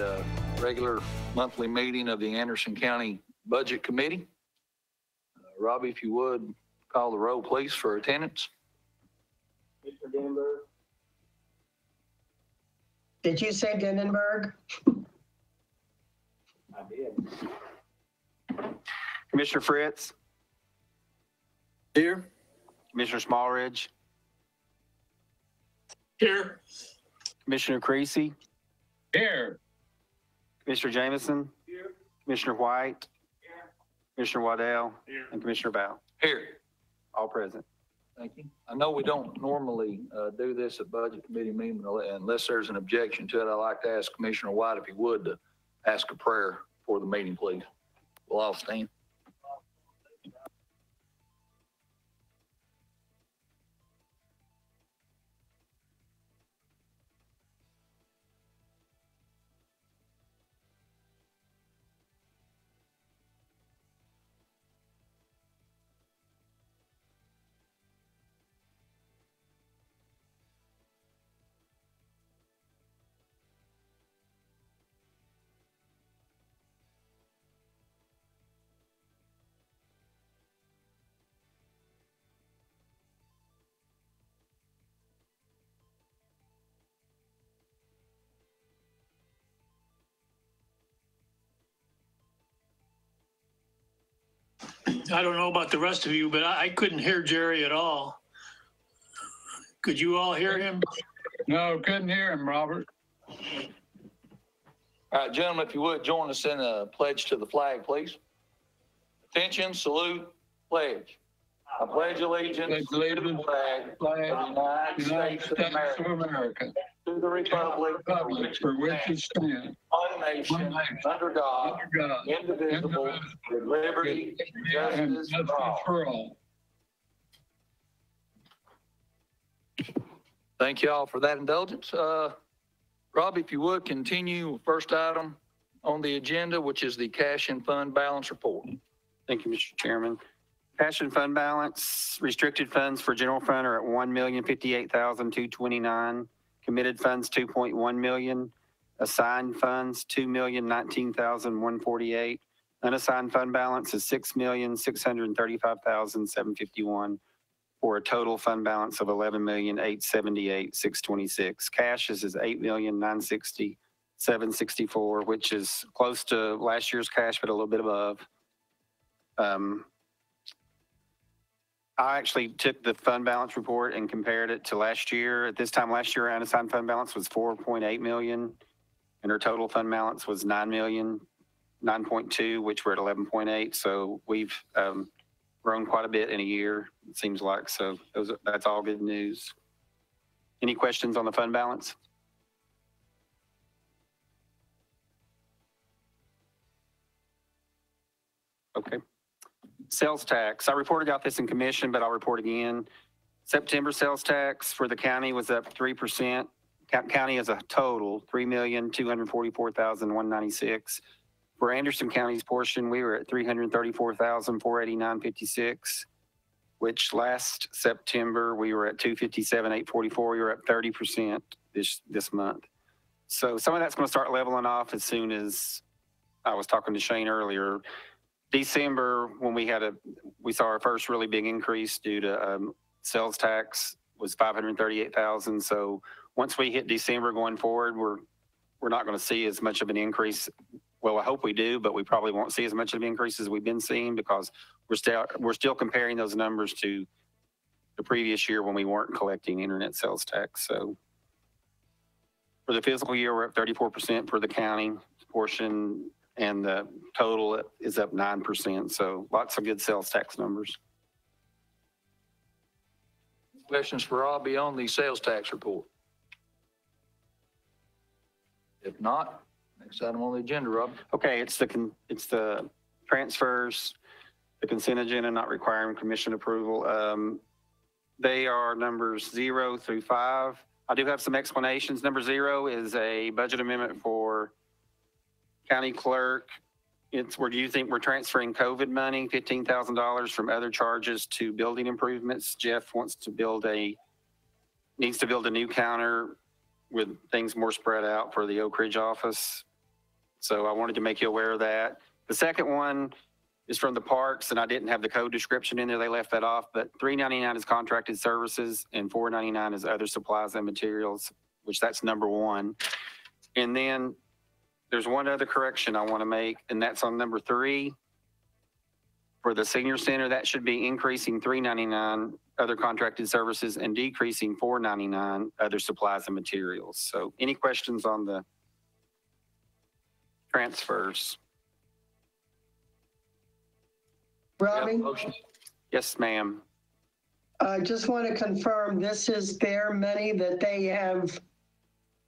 the regular monthly meeting of the Anderson County Budget Committee. Robbie, if you would, call the roll, please, for attendance. Mr. Denberg. Did you say Denenberg? I did. Commissioner Fritz. Here. Commissioner Smallridge. Here. Commissioner Creasy. Here. Commissioner Jameson. Here. Commissioner White. Here. Commissioner Waddell. Here. And Commissioner Bow. Here. All present. Thank you. I know we don't normally do this at Budget Committee meeting unless there's an objection to it. I'd like to ask Commissioner White, if he would, to ask a prayer for the meeting, please. We'll all stand. I don't know about the rest of you, but I couldn't hear Jerry at all. Could you all hear him? No, couldn't hear him, Robert. All right, gentlemen, if you would, join us in a pledge to the flag, please. Attention, salute, pledge. I pledge allegiance to the flag of the United States of America, to the republic For which it stands, one nation, under God, indivisible, with liberty and justice for all. Thank you all for that indulgence. Rob, if you would, continue first item on the agenda, which is the cash and fund balance report. Thank you, Mr. Chairman. Cash and fund balance, restricted funds for general fund are at $1,058,229. Committed funds, $2.1 million. Assigned funds, $2,019,148. Unassigned fund balance is $6,635,751 for a total fund balance of $11,878,626. Cash is $8,960,764, which is close to last year's cash, but a little bit above. I actually took the fund balance report and compared it to last year. At this time last year, our unassigned fund balance was $4.8 million, and our total fund balance was $9.2, which we're at 11.8. So we've grown quite a bit in a year, it seems like. So that's all good news. Any questions on the fund balance? Okay. Sales tax. I reported out this in commission, but I'll report again. September sales tax for the county was up 3%. County as a total, $3,244,196. For Anderson County's portion, we were at $334,489.56, which last September we were at $257,844. We were up 30% this month. So some of that's going to start leveling off as soon as I was talking to Shane earlier. December, when we saw our first really big increase due to sales tax was $538,000. So once we hit December going forward, we're not going to see as much of an increase. Well, I hope we do, but we probably won't see as much of an increase as we've been seeing because we're still comparing those numbers to the previous year when we weren't collecting internet sales tax. So for the fiscal year, we're at 34% for the county portion, and the total is up 9%. So lots of good sales tax numbers. Questions for Robbie on the sales tax report? If not, next item on the agenda, Rob. Okay, it's the transfers, the consent agenda not requiring commission approval. They are numbers 0 through 5. I do have some explanations. Number 0 is a budget amendment for county clerk. It's where you think we're transferring COVID money, $15,000 from other charges to building improvements. Jeff needs to build a new counter with things more spread out for the Oak Ridge office. So I wanted to make you aware of that. The second one is from the parks, and I didn't have the code description in there. They left that off, but $399 is contracted services and $499 is other supplies and materials, which that's number one. And then there's one other correction I want to make, and that's on number 3. For the senior center, that should be increasing $399 other contracted services and decreasing $499 other supplies and materials. So any questions on the transfers? Robbie, Motion. Yes, ma'am. I just want to confirm this is their money that they have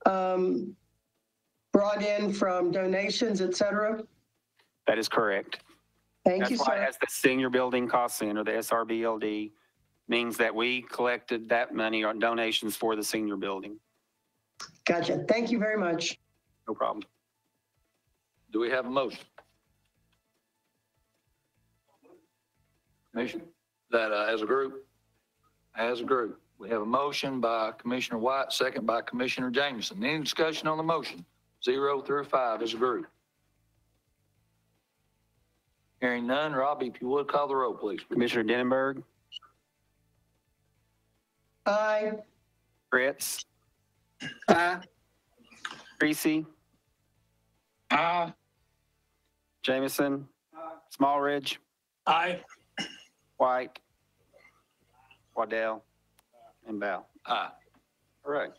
brought in from donations, et cetera? That is correct. Thank you, That's why it sir. has the Senior Building Cost Center, the SRBLD, means that we collected that money on donations for the senior building. Gotcha. Thank you very much. No problem. Do we have a motion? Commissioner, that as a group? As a group. We have a motion by Commissioner White, second by Commissioner Jameson. Any discussion on the motion? 0 through 5 as a group. Hearing none, Robbie, if you would, call the roll, please. Commissioner Denenberg, Aye. Fritz. Aye. Creasy, Aye. Jameson, Smallridge, Aye. White, Waddell, and Val. Aye. All right.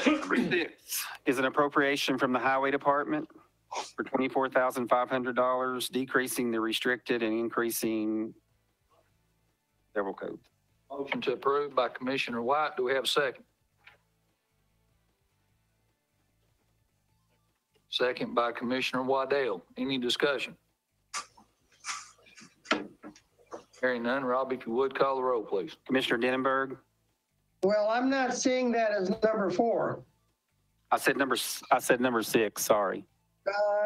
Number 6 is an appropriation from the Highway Department for $24,500, decreasing the restricted and increasing several codes. Motion to approve by Commissioner White. Do we have a second? Second by Commissioner Waddell. Any discussion? Hearing none, Robbie, if you would, call the roll, please. Commissioner Denenberg, Well, I'm not seeing that as number 4. I said number 6, sorry.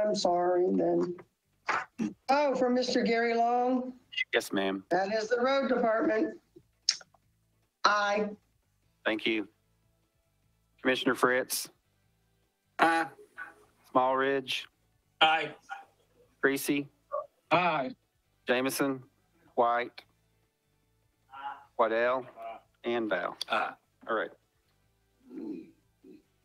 I'm sorry then. Oh, from Mr. Gary Long? Yes, ma'am. That is the road department. Aye. Thank you. Commissioner Fritz? Aye. Smallridge, Aye. Creasy, Aye. Jameson, White, Waddell, and Val. Aye. All right.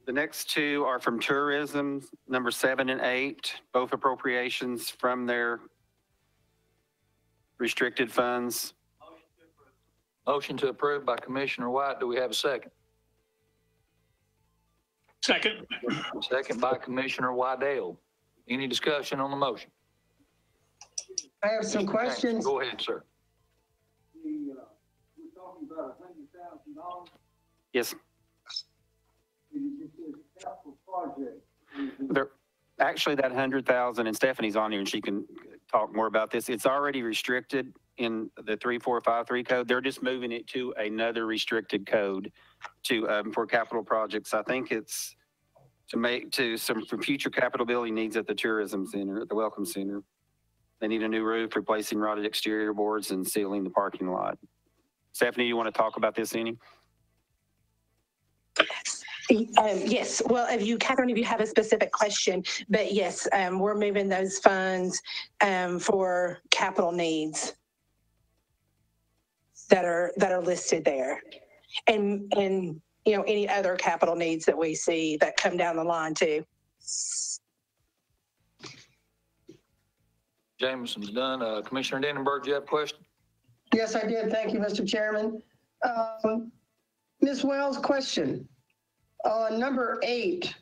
The next 2 are from tourism, number 7 and 8, both appropriations from their restricted funds. Motion to approve by Commissioner White. Do we have a second? Second. Second by Commissioner Waddell. Any discussion on the motion? I have some questions. Go ahead, sir. We're talking about $100,000. Yes, This is a capital project. there, actually that 100,000, and Stephanie's on here and she can talk more about this. It's already restricted in the 3453 code. They're just moving it to another restricted code to, for capital projects. I think it's for future capital building needs at the tourism center, at the Welcome Center. They need a new roof, replacing rotted exterior boards and sealing the parking lot. Stephanie, you want to talk about this any? Yes. Well, Catherine, if you have a specific question, but yes, we're moving those funds for capital needs that are listed there, and any other capital needs that we see that come down the line too. Jameson's done. Commissioner Denenberg, do you have a question? Yes, I did. Thank you, Mr. Chairman. Ms. Wells, question. Number 8,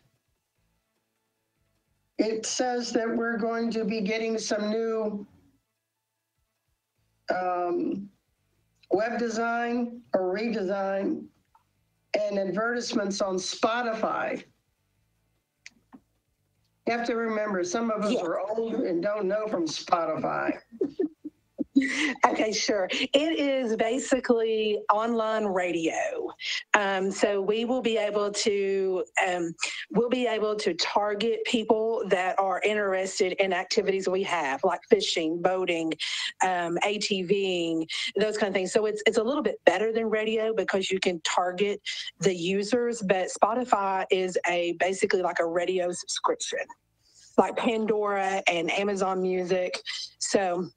it says that we're going to be getting some new web design or redesign and advertisements on Spotify. You have to remember, some of us Yeah. are old and don't know from Spotify. Okay, sure. It is basically online radio. So we will be able to target people that are interested in activities we have, like fishing, boating, ATVing, those kind of things. So it's a little bit better than radio because you can target the users. But Spotify is basically like a radio subscription, like Pandora and Amazon Music. So.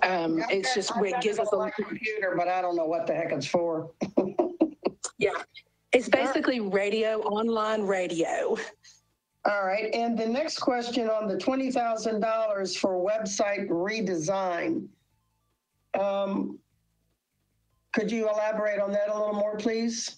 It's just where it gives us a computer, but I don't know what the heck it's for. Yeah, it's basically radio, online radio. All right, and the next question on the $20,000 for website redesign. Could you elaborate on that a little more, please?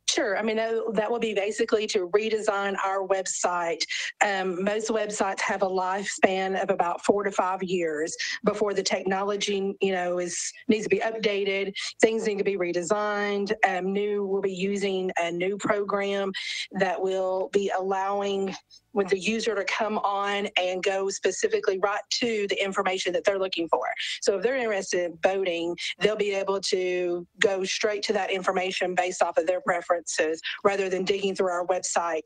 Sure. I mean, that will be basically to redesign our website. Most websites have a lifespan of about 4 to 5 years before the technology, needs to be updated. Things need to be redesigned. We'll be using a new program that will be allowing with the user to come on and go specifically right to the information that they're looking for. So if they're interested in boating, they'll be able to go straight to that information based off of their preferences rather than digging through our website,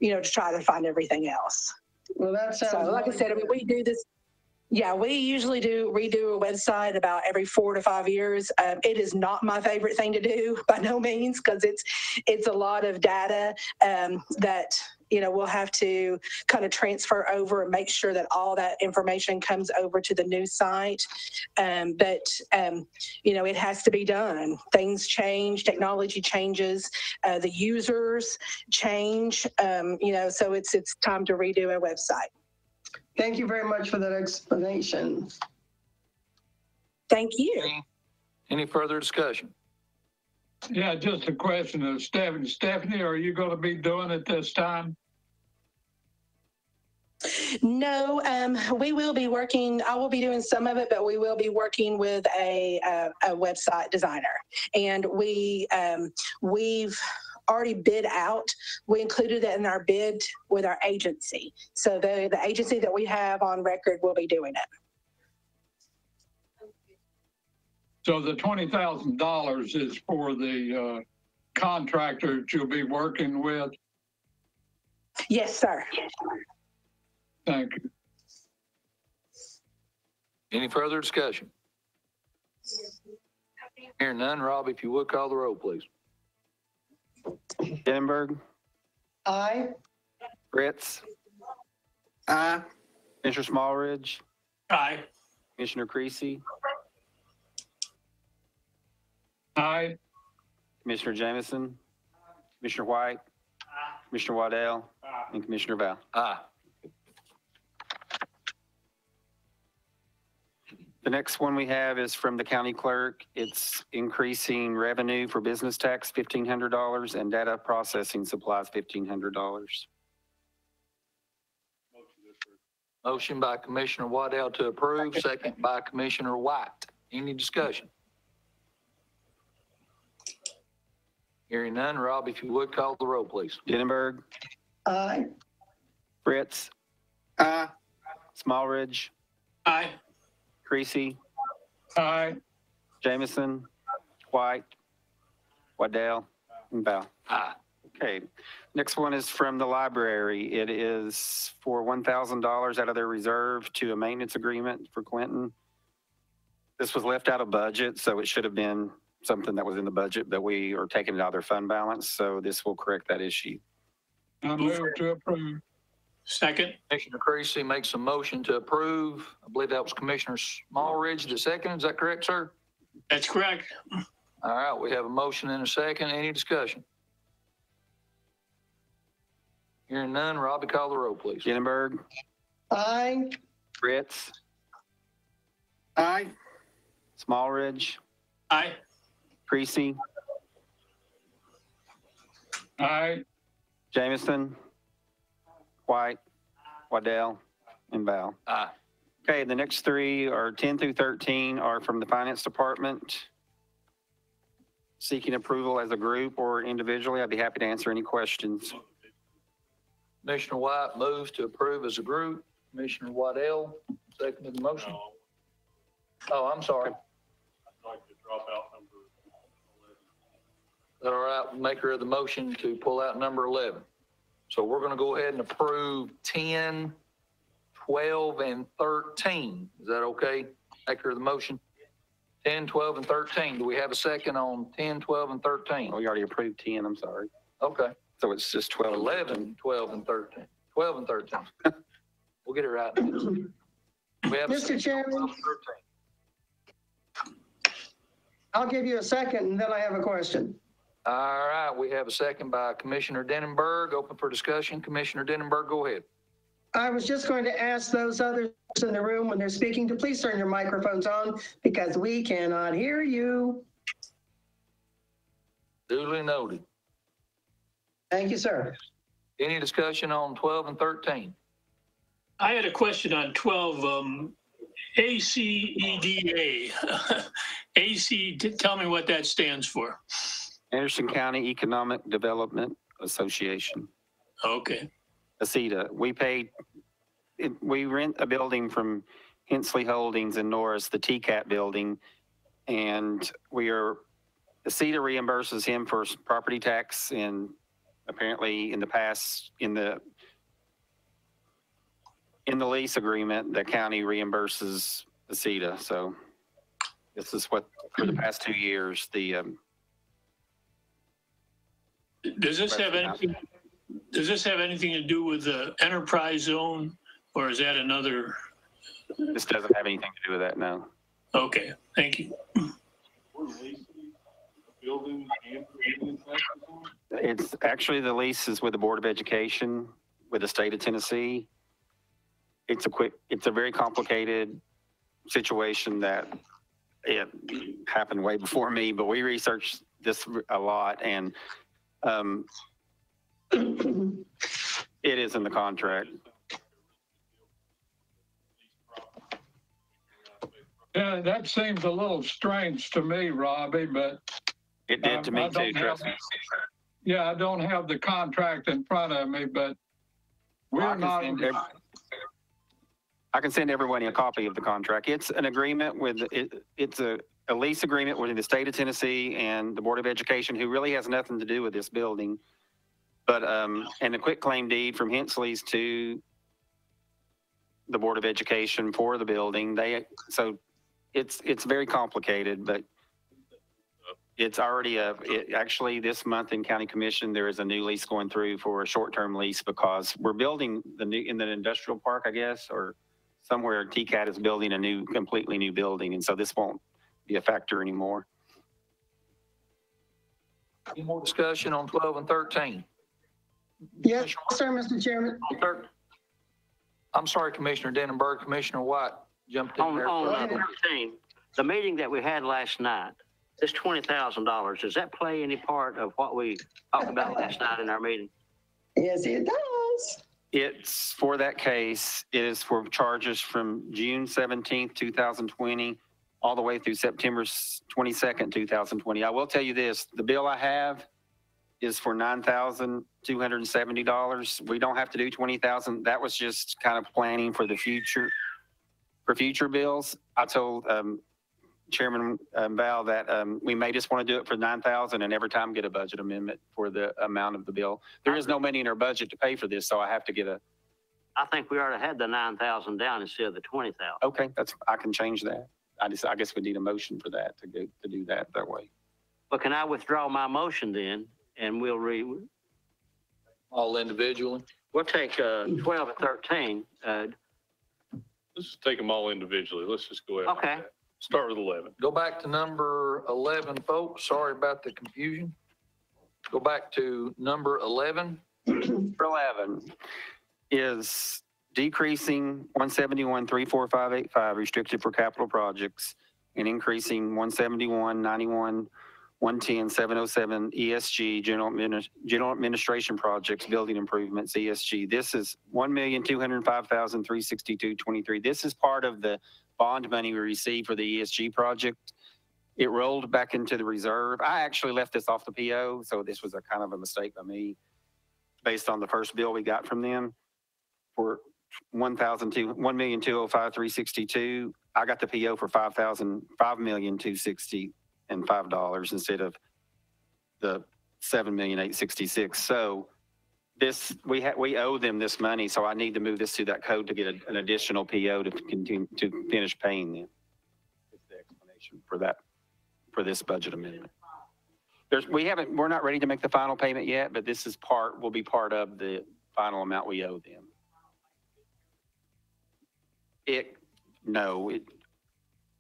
to try to find everything else. Well, that sounds so. Like I said, we do this. Yeah, we usually redo a website about every 4 to 5 years. It is not my favorite thing to do by no means because it's a lot of data that we'll have to kind of transfer over and make sure that all that information comes over to the new site. But it has to be done. Things change, technology changes, the users change. So it's time to redo a website. Thank you very much for that explanation. Thank you. Any further discussion? Yeah, just a question of Stephanie. Stephanie, are you going to be doing it this time? No, we will be working. I will be doing some of it, but we will be working with a website designer, and we've already bid out. We included it in our bid with our agency. So the agency that we have on record will be doing it. So the $20,000 is for the contractor that you'll be working with? Yes, sir. Thank you. Any further discussion? Hearing none, Rob, if you would call the roll, please. Denenberg, Aye. Fritz, Aye. Commissioner Smallridge, Aye. Commissioner Creasy, Aye. Commissioner Jameson, Commissioner White, Commissioner Waddell, and Commissioner Val. Aye. The next one we have is from the county clerk. It's increasing revenue for business tax, $1,500, and data processing supplies, $1,500. Motion by Commissioner Waddell to approve, second by Commissioner White. Any discussion? Hearing none, Rob, if you would call the roll, please. Denenberg, Aye. Fritz. Aye. Smallridge, Aye. Creasy, Aye. Jameson, White, Waddell, and Val. Aye. Okay, next one is from the library. It is for $1,000 out of their reserve to a maintenance agreement for Clinton. This was left out of budget, so it should have been something that was in the budget, but we are taking it out of their fund balance, so this will correct that issue. I move to approve. Second. Commissioner Creasy makes a motion to approve. I believe that was Commissioner Smallridge, the second. Is that correct, sir? That's correct. All right, we have a motion and a second. Any discussion? Hearing none, Robbie, call the roll, please. Denenberg, Aye. Fritz. Aye. Smallridge, Aye. Creasy, Aye. Jameson, White, Waddell, and Val. Aye. Okay, the next three are 10 through 13 are from the Finance Department. Seeking approval as a group or individually. I'd be happy to answer any questions. Commissioner White moves to approve as a group. Commissioner Waddell, seconded the motion. Oh, I'm sorry. I'd like to drop out number 11. Is that all right? Maker of the motion to pull out number 11. So we're going to go ahead and approve 10, 12, and 13. Is that okay? Maker of the motion? 10, 12, and 13. Do we have a second on 10, 12, and 13? Oh, we already approved 10, I'm sorry. Okay. So it's just 12. 11, 12, and 13. 12 and 13. We'll get it right. We have a Mr. second on Chairman? 12 and 13. I'll give you a second and then I have a question. All right, we have a second by Commissioner Denenberg. Open for discussion. Commissioner Denenberg, go ahead. I was just going to ask those others in the room when they're speaking to please turn your microphones on because we cannot hear you. Duly noted. Thank you, sir. Any discussion on 12 and 13? I had a question on 12, ACEDA. Tell me what that stands for. Anderson County Economic Development Association, Okay. ACEDA. We rent a building from Hensley Holdings in Norris, the TCAT building, and ACEDA reimburses him for property tax, and apparently in the past, in the lease agreement, the county reimburses ACEDA. So this is what, for the past 2 years, Does this have anything to do with the enterprise zone, or is that another? This doesn't have anything to do with that, no. Okay, thank you. We're leasing the building and paying taxes on it? It's actually, the lease is with the Board of Education with the state of Tennessee. It's a very complicated situation that it happened way before me, but we researched this a lot, and it is in the contract. Yeah, that seems a little strange to me, Robbie, but. It did to me too, trust me. Yeah, I don't have the contract in front of me, but we're not. I can send everybody a copy of the contract. It's an agreement with, it's a lease agreement with the state of Tennessee and the Board of Education, who really has nothing to do with this building. But, and a quitclaim deed from Hensley's to the Board of Education for the building. So it's very complicated, but it's already actually this month in County Commission, there is a new lease going through for a short-term lease because we're building in the industrial park, I guess, or somewhere TCAT is building a completely new building. And so this won't be a factor anymore. Any more discussion on 12 and 13? Yes, sir, Mr. Chairman. I'm sorry, Commissioner Denenberg. Commissioner White jumped in there. On 13, the meeting that we had last night, this $20,000, does that play any part of what we talked about last night in our meeting? Yes, it does. It's for that case. It is for charges from June 17th, 2020, all the way through September 22nd, 2020. I will tell you this, the bill I have is for $9,270. We don't have to do $20,000. That was just kind of planning for the future, for future bills. I told Chairman Val that we may just want to do it for $9,000 and every time get a budget amendment for the amount of the bill. There is no money in our budget to pay for this, so I have to get I think we already had the 9,000 down instead of the 20,000. Okay, I can change that. I guess we need a motion for that to do that way. But can I withdraw my motion then, and we'll All individually? we'll take 12 and 13. Let's just take them all individually. Let's just go ahead. Okay. Start with 11. Go back to number 11, folks. Sorry about the confusion. Go back to number 11. Number 11 is decreasing 171-34585 restricted for capital projects and increasing 171-91-110-707 ESG general administration projects building improvements ESG. This is $1,205,362.23. This is part of the bond money we received for the ESG project. It rolled back into the reserve. I actually left this off the PO, so this was a kind of a mistake by me based on the first bill we got from them for $1,205,362. I got the PO for $5,265 instead of the $7,866,000. So this, we owe them this money, so I need to move this to that code to get an additional PO to continue to finish paying them. That's the explanation for that, for this budget amendment. We're not ready to make the final payment yet, but this is will be part of the final amount we owe them.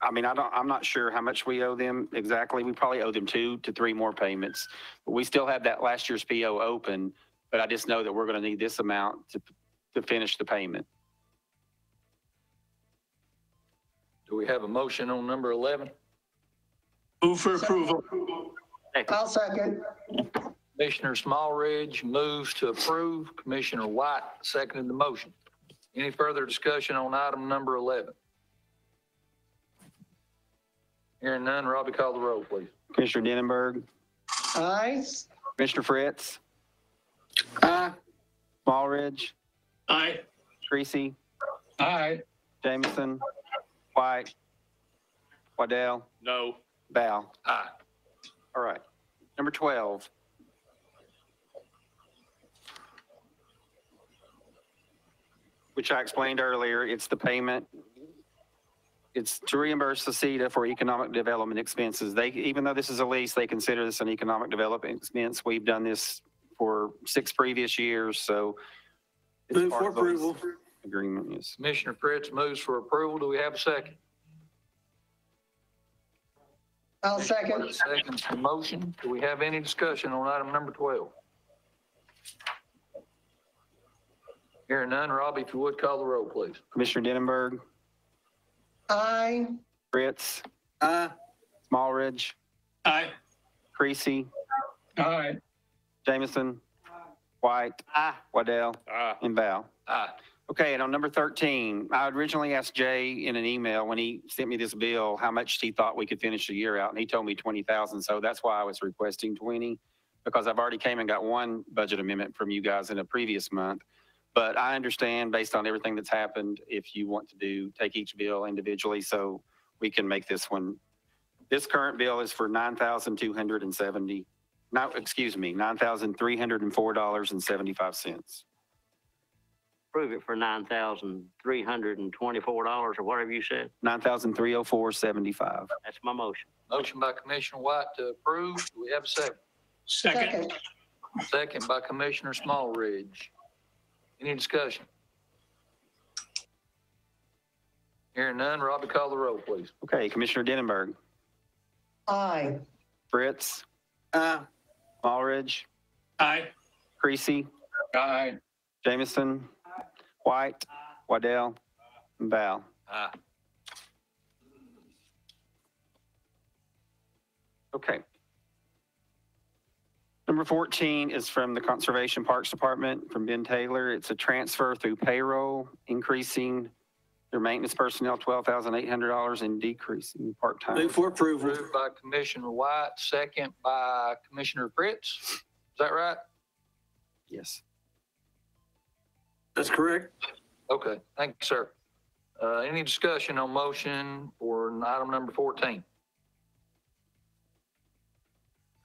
I'm not sure how much we owe them exactly. We probably owe them 2 to 3 more payments, but we still have that last year's PO open, but I just know that we're going to need this amount to finish the payment. Do we have a motion on number 11? Move for approval. I'll second. Commissioner Smallridge moves to approve. Commissioner White seconded the motion. Any further discussion on item number 11? Hearing none, Robbie, call the roll, please. Commissioner Denenberg, Aye. Commissioner Fritz, Aye. Smallridge, Aye. Creasy, Aye. Jameson, White, Waddell, No. Val. Aye. All right. Number 12. Which I explained earlier, it's the payment. It's to reimburse the CETA for economic development expenses. Even though this is a lease, they consider this an economic development expense. We've done this for 6 previous years, so. It's Move part for of those approval. Agreement, yes. Commissioner Fritz moves for approval. Do we have a second? I'll second. Seconds the motion. Do we have any discussion on item number 12? Hearing none, Robbie, if you would call the roll, please. Commissioner Denenberg, Aye. Fritz, Aye. Smallridge, Aye. Creasy, Aye. Jameson, White, Aye. Waddell, Aye. and Val. Aye. Okay, and on number 13, I originally asked Jay in an email when he sent me this bill, how much he thought we could finish the year out, and he told me 20,000. So that's why I was requesting 20, because I've already came and got one budget amendment from you guys in a previous month. But I understand, based on everything that's happened, if you want to take each bill individually, so we can make this one. This current bill is for $9,304.75. Approve it for $9,324 or whatever you said. $9,304.75. That's my motion. Motion by Commissioner White to approve. Do we have a second? Second. Second by Commissioner Smallridge. Any discussion? Hearing none, Robbie, call the roll, please. Okay, Commissioner Denenberg, Aye. Fritz, Aye. Smallridge, Aye. Creasy, Aye. Jameson, White, Waddell, and Val. Aye. Okay. Number 14 is from the Conservation Parks Department, from Ben Taylor. It's a transfer through payroll, increasing their maintenance personnel $12,800 and decreasing part-time. Move for approval. Moved by Commissioner White, second by Commissioner Fritz. Is that right? Yes. That's correct. Okay, thank you, sir. Any discussion on motion for item number 14?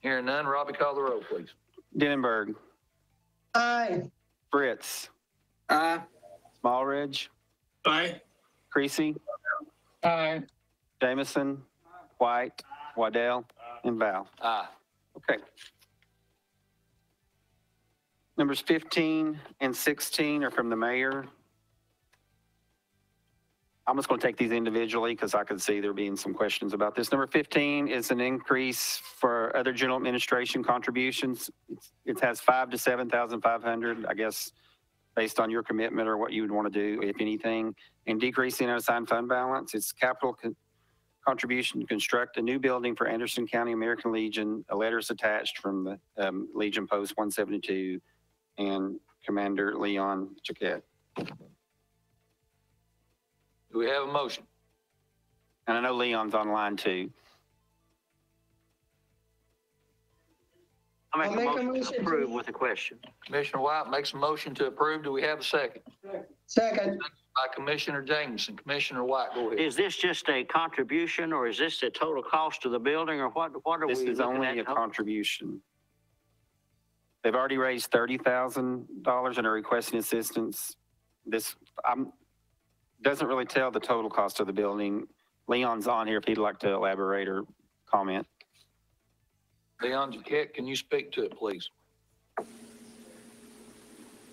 Hearing none, Robbie, call the roll, please. Denenberg, Aye. Fritz, Aye. Smallridge, Aye. Creasy, Aye. Jameson, White, Waddell, and Val. Aye. Okay. Numbers 15 and 16 are from the mayor. I'm just going to take these individually because I could see there being some questions about this. Number 15 is an increase for other general administration contributions. It has 5 to 7,500, I guess, based on your commitment or what you would want to do, if anything. And decreasing unassigned fund balance, it's capital contribution to construct a new building for Anderson County American Legion. A letter is attached from the Legion Post 172 and Commander Leon Chiquette. Do we have a motion? And I know Leon's online too. I make I'll a motion to approve with a question. Commissioner White makes a motion to approve. Do we have a second? Second. by Commissioner Jameson. Commissioner White, go ahead. Is this just a contribution or is this the total cost of the building or what are we This is looking only at? a contribution. They've already raised $30,000 and are requesting assistance. This doesn't really tell the total cost of the building. Leon's on here if he'd like to elaborate or comment. Leon Jaquette, can you speak to it, please?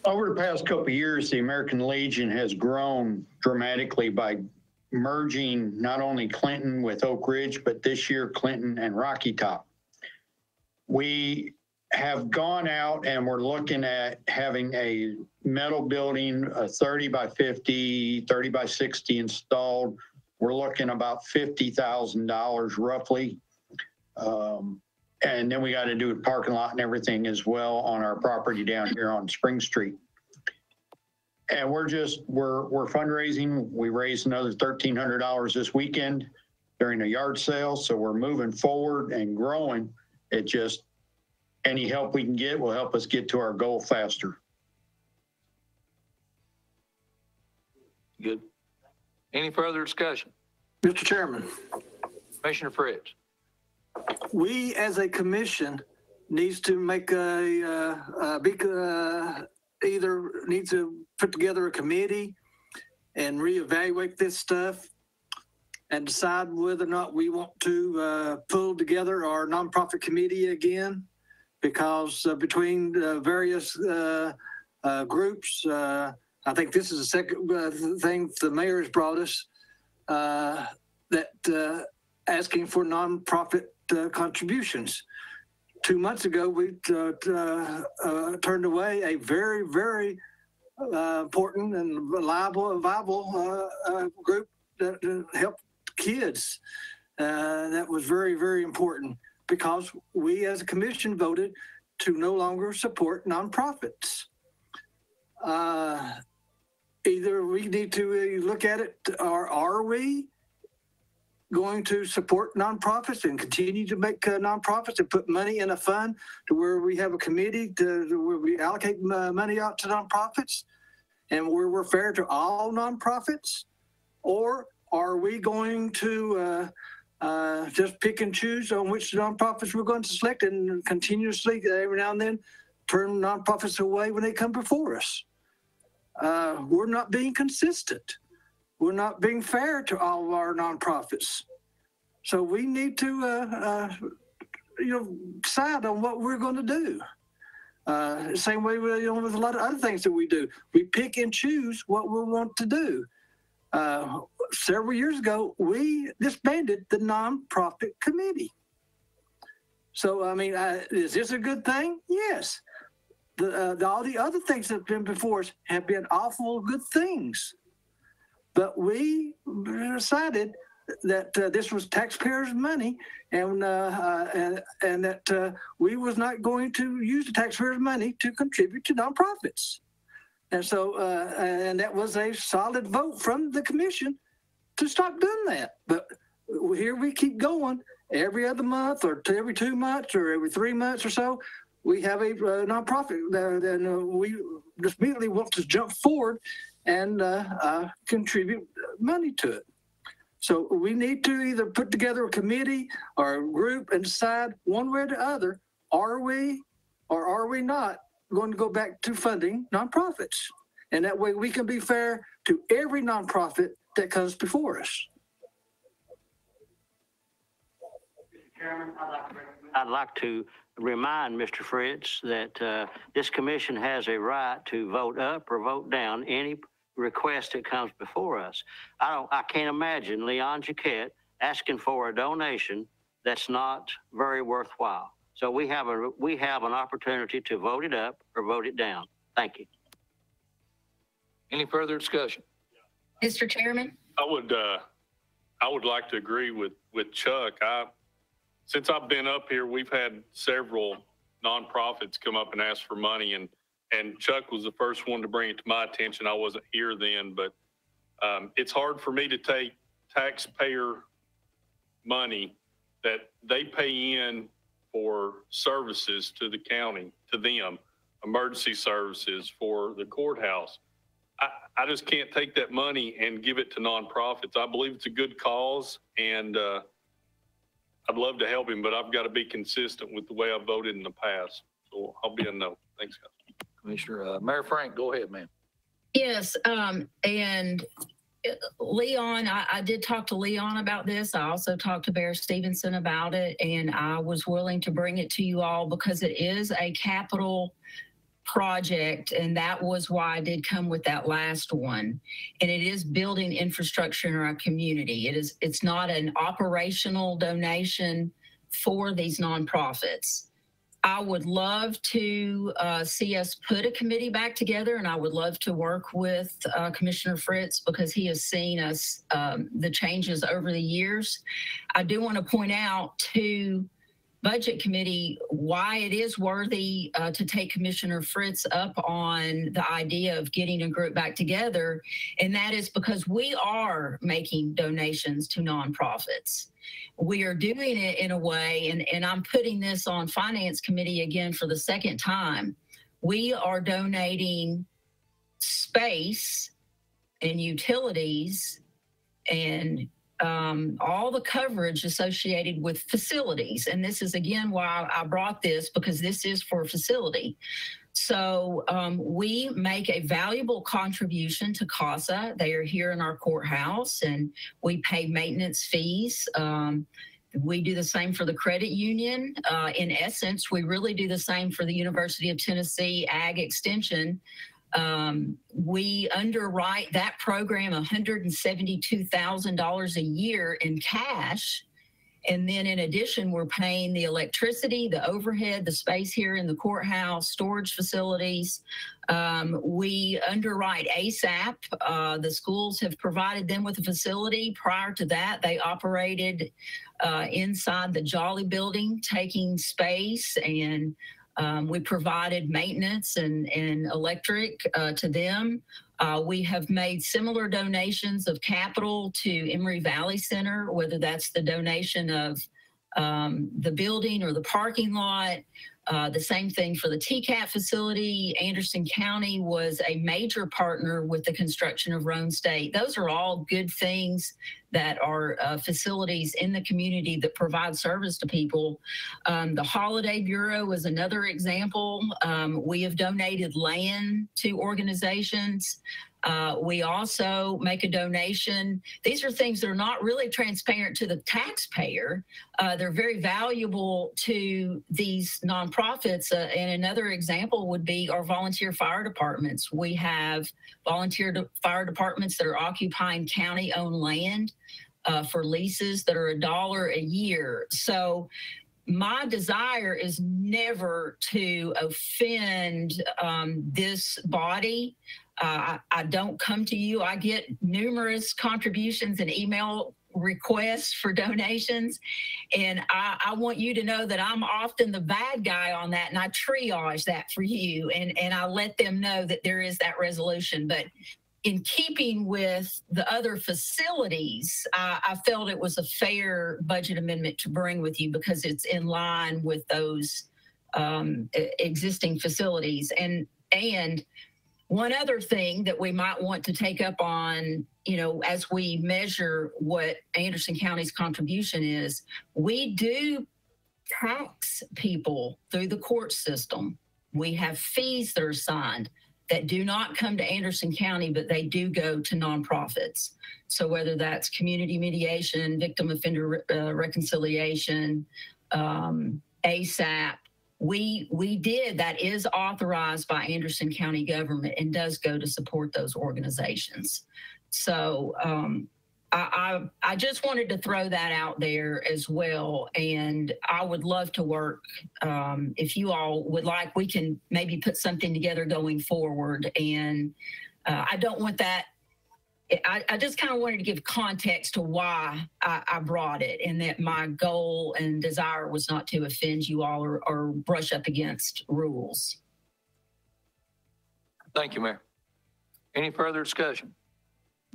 Over the past couple of years, the American Legion has grown dramatically by merging not only Clinton with Oak Ridge, but this year Clinton and Rocky Top. We have gone out and we're looking at having a metal building, a 30 by 50, 30 by 60 installed. We're looking about $50,000 roughly. And then we got to do a parking lot and everything as well on our property down here on Spring Street. And we're fundraising. We raised another $1,300 this weekend during a yard sale. So we're moving forward and growing. It just, any help we can get will help us get to our goal faster. Good. Any further discussion? Mr. Chairman, Commissioner Fritz. we as a commission needs to make either need to put together a committee and reevaluate this stuff and decide whether or not we want to pull together our nonprofit committee again, because between various groups, I think this is the second thing the mayor has brought us, that asking for nonprofit contributions. 2 months ago, we turned away a very, very important and viable group that helped kids. That was very, very important because we as a commission voted to no longer support nonprofits. Either we need to look at it, or are we going to support nonprofits and continue to make nonprofits and put money in a fund to where we have a committee to where we allocate money out to nonprofits and where we're fair to all nonprofits? Or are we going to just pick and choose on which nonprofits we're going to select and continuously every now and then turn nonprofits away when they come before us? We're not being consistent. We're not being fair to all of our nonprofits. So we need to, decide on what we're going to do. Same way with a lot of other things that we do. We pick and choose what we want to do. Several years ago, we disbanded the nonprofit committee. So, I mean, is this a good thing? Yes. All the other things that have been before us have been awful good things. But we decided that this was taxpayers' money, and that we was not going to use the taxpayers' money to contribute to nonprofits. And so, and that was a solid vote from the commission to stop doing that. But here we keep going every other month, or every 2 months, or every 3 months or so. We have a nonprofit, and we just immediately want to jump forward and contribute money to it. So we need to either put together a committee or a group and decide one way or the other, are we or are we not going to go back to funding nonprofits? And that way we can be fair to every nonprofit that comes before us. Mr. Chairman, I'd like to remind Mr. Fritz that this commission has a right to vote up or vote down any request that comes before us. I can't imagine Leon Jaquette asking for a donation that's not very worthwhile. So we have an opportunity to vote it up or vote it down. Thank you. Any further discussion? Mr. Chairman? I would like to agree with Chuck. Since I've been up here, we've had several nonprofits come up and ask for money, and Chuck was the first one to bring it to my attention. I wasn't here then, but it's hard for me to take taxpayer money that they pay in for services to the county, to them, emergency services for the courthouse, I just can't take that money and give it to nonprofits. I believe it's a good cause, and I'd love to help him, but I've got to be consistent with the way I voted in the past. So I'll be a no. Thanks, guys. Commissioner, Mayor Frank, go ahead, man. Yes, and Leon, I did talk to Leon about this. I also talked to Bear Stevenson about it, and I was willing to bring it to you all because it is a capital project, and that was why I did come with that last one. And it is building infrastructure in our community. It's not an operational donation for these nonprofits. I would love to see us put a committee back together, and I would love to work with Commissioner Fritz because he has seen us the changes over the years. I do want to point out to Budget Committee why it is worthy to take Commissioner Fritz up on the idea of getting a group back together, and that is because we are making donations to nonprofits. We are doing it in a way, and I'm putting this on Finance Committee again for the second time. We are donating space and utilities and all the coverage associated with facilities. And this is, again, why I brought this, because this is for facility. So we make a valuable contribution to CASA. They are here in our courthouse, and we pay maintenance fees. We do the same for the credit union. In essence, we really do the same for the University of Tennessee Ag Extension. We underwrite that program $172,000 a year in cash. And then in addition, we're paying the electricity, the overhead, the space here in the courthouse, storage facilities. We underwrite ASAP. The schools have provided them with a facility. Prior to that, they operated inside the Jolly building, taking space, and we provided maintenance and electric to them. We have made similar donations of capital to Emory Valley Center, whether that's the donation of the building or the parking lot. The same thing for the TCAT facility. Anderson County was a major partner with the construction of Rome State. Those are all good things that are facilities in the community that provide service to people. The Holiday Bureau is another example. We have donated land to organizations. We also make a donation. These are things that are not really transparent to the taxpayer. They're very valuable to these nonprofits. And another example would be our volunteer fire departments. We have volunteer fire departments that are occupying county-owned land for leases that are $1 a year. So my desire is never to offend this body. I don't come to you. I get numerous contributions and email requests for donations. And I want you to know that I'm often the bad guy on that, and I triage that for you. And I let them know that there is that resolution. But in keeping with the other facilities, I felt it was a fair budget amendment to bring with you because it's in line with those existing facilities. And one other thing that we might want to take up on, you know, as we measure what Anderson County's contribution is, we do tax people through the court system. We have fees that are signed that do not come to Anderson County, but they do go to nonprofits. So whether that's community mediation, victim offender reconciliation, ASAP, we did, that is authorized by Anderson County government and does go to support those organizations. So I just wanted to throw that out there as well. And I would love to work, if you all would like, we can maybe put something together going forward. And I don't want that. I just kind of wanted to give context to why I brought it, and that my goal and desire was not to offend you all or brush up against rules. Thank you, Mayor. Any further discussion?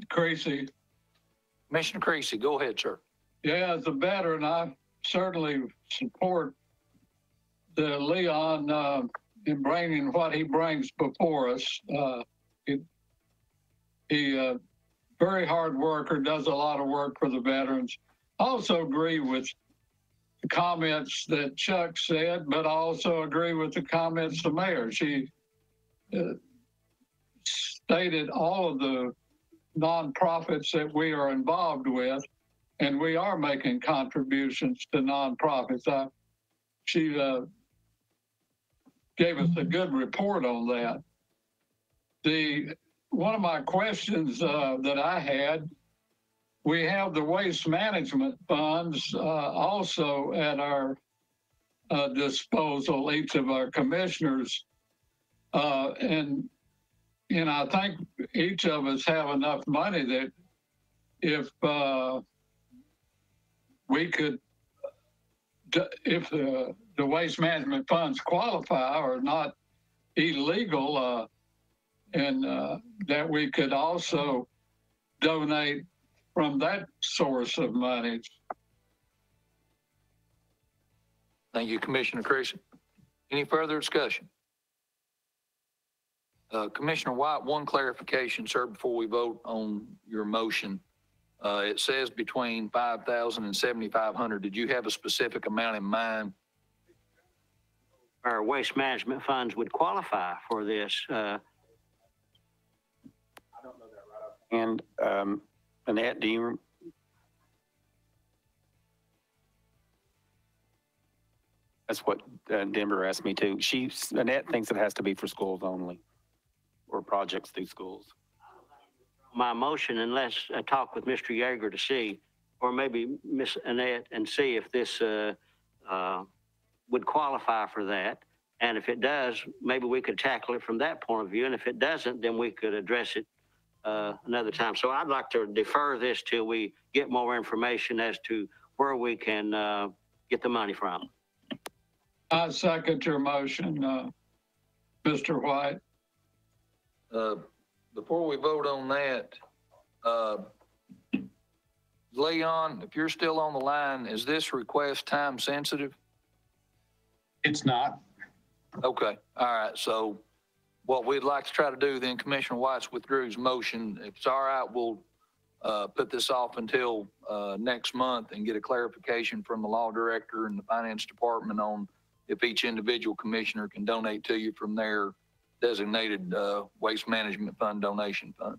Creasy. Commissioner Creasy, go ahead, sir. Yeah, as a veteran, I certainly support the Leon in bringing what he brings before us. He very hard worker, does a lot of work for the veterans. I also agree with the comments that Chuck said, but I also agree with the comments the mayor. She stated all of the nonprofits that we are involved with, and we are making contributions to nonprofits. She gave us a good report on that. One of my questions that I had, we have the waste management funds also at our disposal, each of our commissioners. And I think each of us have enough money that if we could, if the waste management funds qualify or not illegal, and that we could also donate from that source of money. Thank you, Commissioner Creasy. Any further discussion? Commissioner White, one clarification, sir, before we vote on your motion. It says between 5,000 and 7,500. Did you have a specific amount in mind? Our waste management funds would qualify for this. And Annette, do you? That's what Denver asked me too. Annette thinks it has to be for schools only, or projects through schools. My motion, unless I talk with Mr. Yeager to see, or maybe Miss Annette, and see if this would qualify for that. And if it does, maybe we could tackle it from that point of view. And if it doesn't, then we could address it another time. So I'd like to defer this till we get more information as to where we can get the money from. I second your motion, Mr. White. Before we vote on that, Leon, if you're still on the line, is this request time sensitive? It's not. Okay, all right. So what we'd like to try to do then, Commissioner White's withdrew his motion. If it's all right, we'll put this off until next month and get a clarification from the law director and the finance department on if each individual commissioner can donate to you from their designated waste management fund donation fund.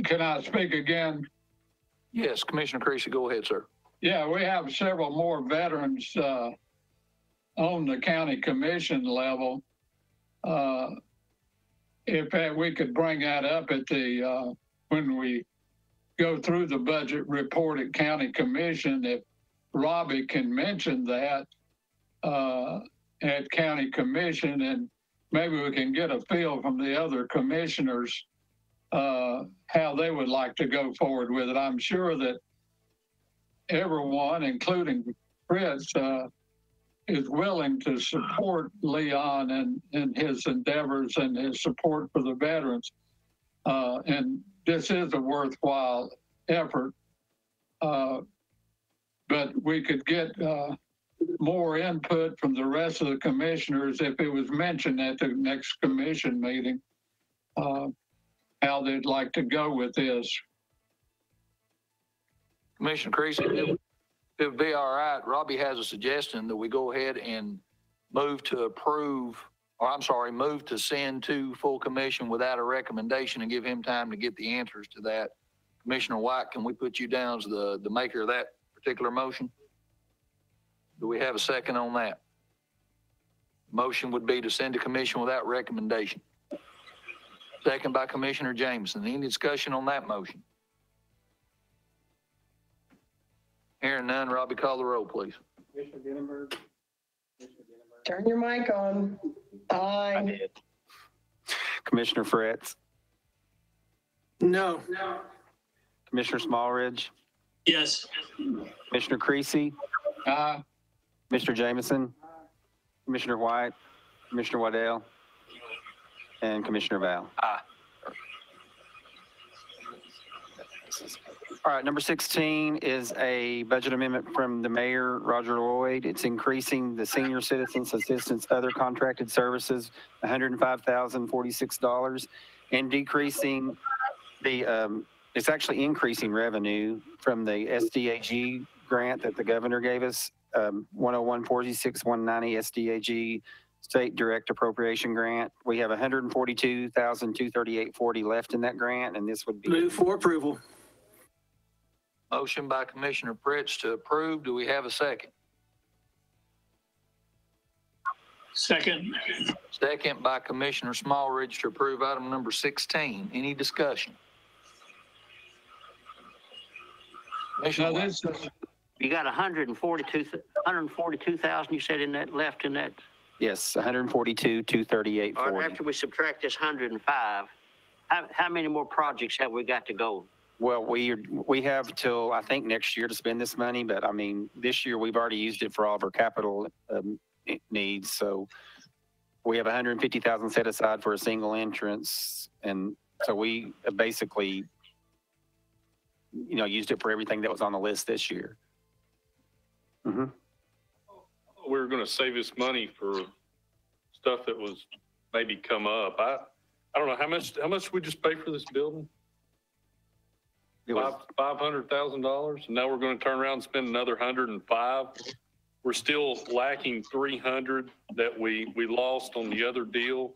Can I speak again? Yes, Commissioner Creasy, go ahead, sir. Yeah, we have several more veterans on the county commission level. If we could bring that up at the when we go through the budget report at county commission, if Robbie can mention that at county commission, and maybe we can get a feel from the other commissioners how they would like to go forward with it. I'm sure that everyone, including Fritz, is willing to support Leon and his endeavors and his support for the veterans. And this is a worthwhile effort. But we could get more input from the rest of the commissioners if it was mentioned at the next commission meeting, how they'd like to go with this. Commissioner Creasy, it would be all right. Robbie has a suggestion that we go ahead and move to approve, or I'm sorry, move to send to full commission without a recommendation and give him time to get the answers to that. Commissioner White, can we put you down as the maker of that particular motion? Do we have a second on that? Motion would be to send to commission without recommendation. Second by Commissioner Jameson. Any discussion on that motion? Hearing none, Robbie, call the roll, please. Commissioner Denenberg. Turn your mic on. Aye. Commissioner Fritz, No. Commissioner Smallridge, Yes. Commissioner Creasy, Mr. Jameson, Commissioner White, Commissioner Waddell, and Commissioner Val. All right, number 16 is a budget amendment from the mayor, Roger Lloyd. It's increasing the senior citizens assistance other contracted services, $105,046, and decreasing the, it's actually increasing revenue from the SDAG grant that the governor gave us, 101-46-190 SDAG state direct appropriation grant. We have $142,238.40 left in that grant, and this would be. Move for approval. Motion by Commissioner Pritch to approve. Do we have a second? Second. Second by Commissioner Smallridge to approve item number 16. Any discussion? Commissioner Now, White. You got 142,000 you said in that, left in that? Yes, 142,238.40. Or after we subtract this 105, how many more projects have we got to go? Well, we have till, I think, next year to spend this money, but I mean, this year we've already used it for all of our capital needs. So we have 150,000 set aside for a single entrance. And so we basically, used it for everything that was on the list this year. Mm-hmm. We were going to save this money for stuff that was maybe come up. I don't know how much we just pay for this building? $500,000, and now we're going to turn around and spend another 105. We're still lacking 300 that we lost on the other deal,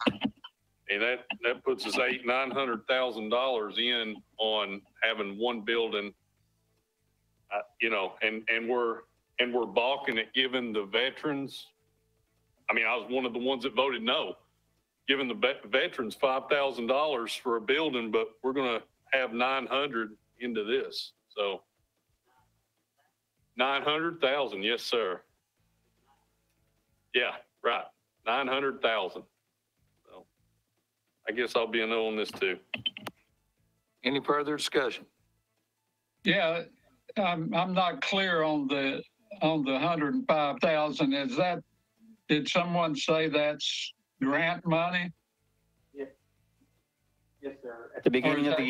and that puts us $900,000 in on having one building. And we're balking at giving the veterans. I mean, I was one of the ones that voted no, giving the veterans $5,000 for a building, but we're going to have 900 into this. So 900,000. Yes, sir. Yeah, right. 900,000. So I guess I'll be a no on this too. Any further discussion? Yeah, I'm not clear on the 105,000. Did someone say that's grant money? Yes, sir. At the beginning of the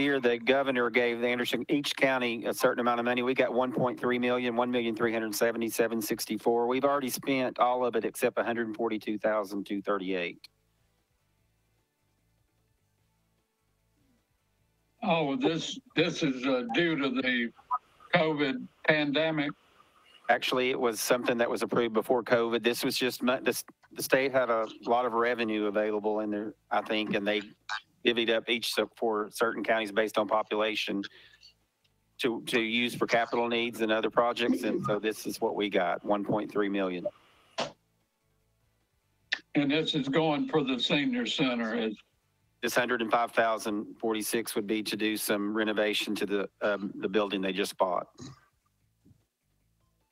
year, the governor gave Anderson, each county, a certain amount of money. We got 1.3 million, 1,377,664. We've already spent all of it except 142,238. Oh, this is due to the COVID pandemic. Actually, it was something that was approved before COVID. This was just, the state had a lot of revenue available in there, I think, and they divvied up each for certain counties based on population to use for capital needs and other projects. And so this is what we got, 1.3 million. And this is going for the senior center. This 105,046 would be to do some renovation to the building they just bought.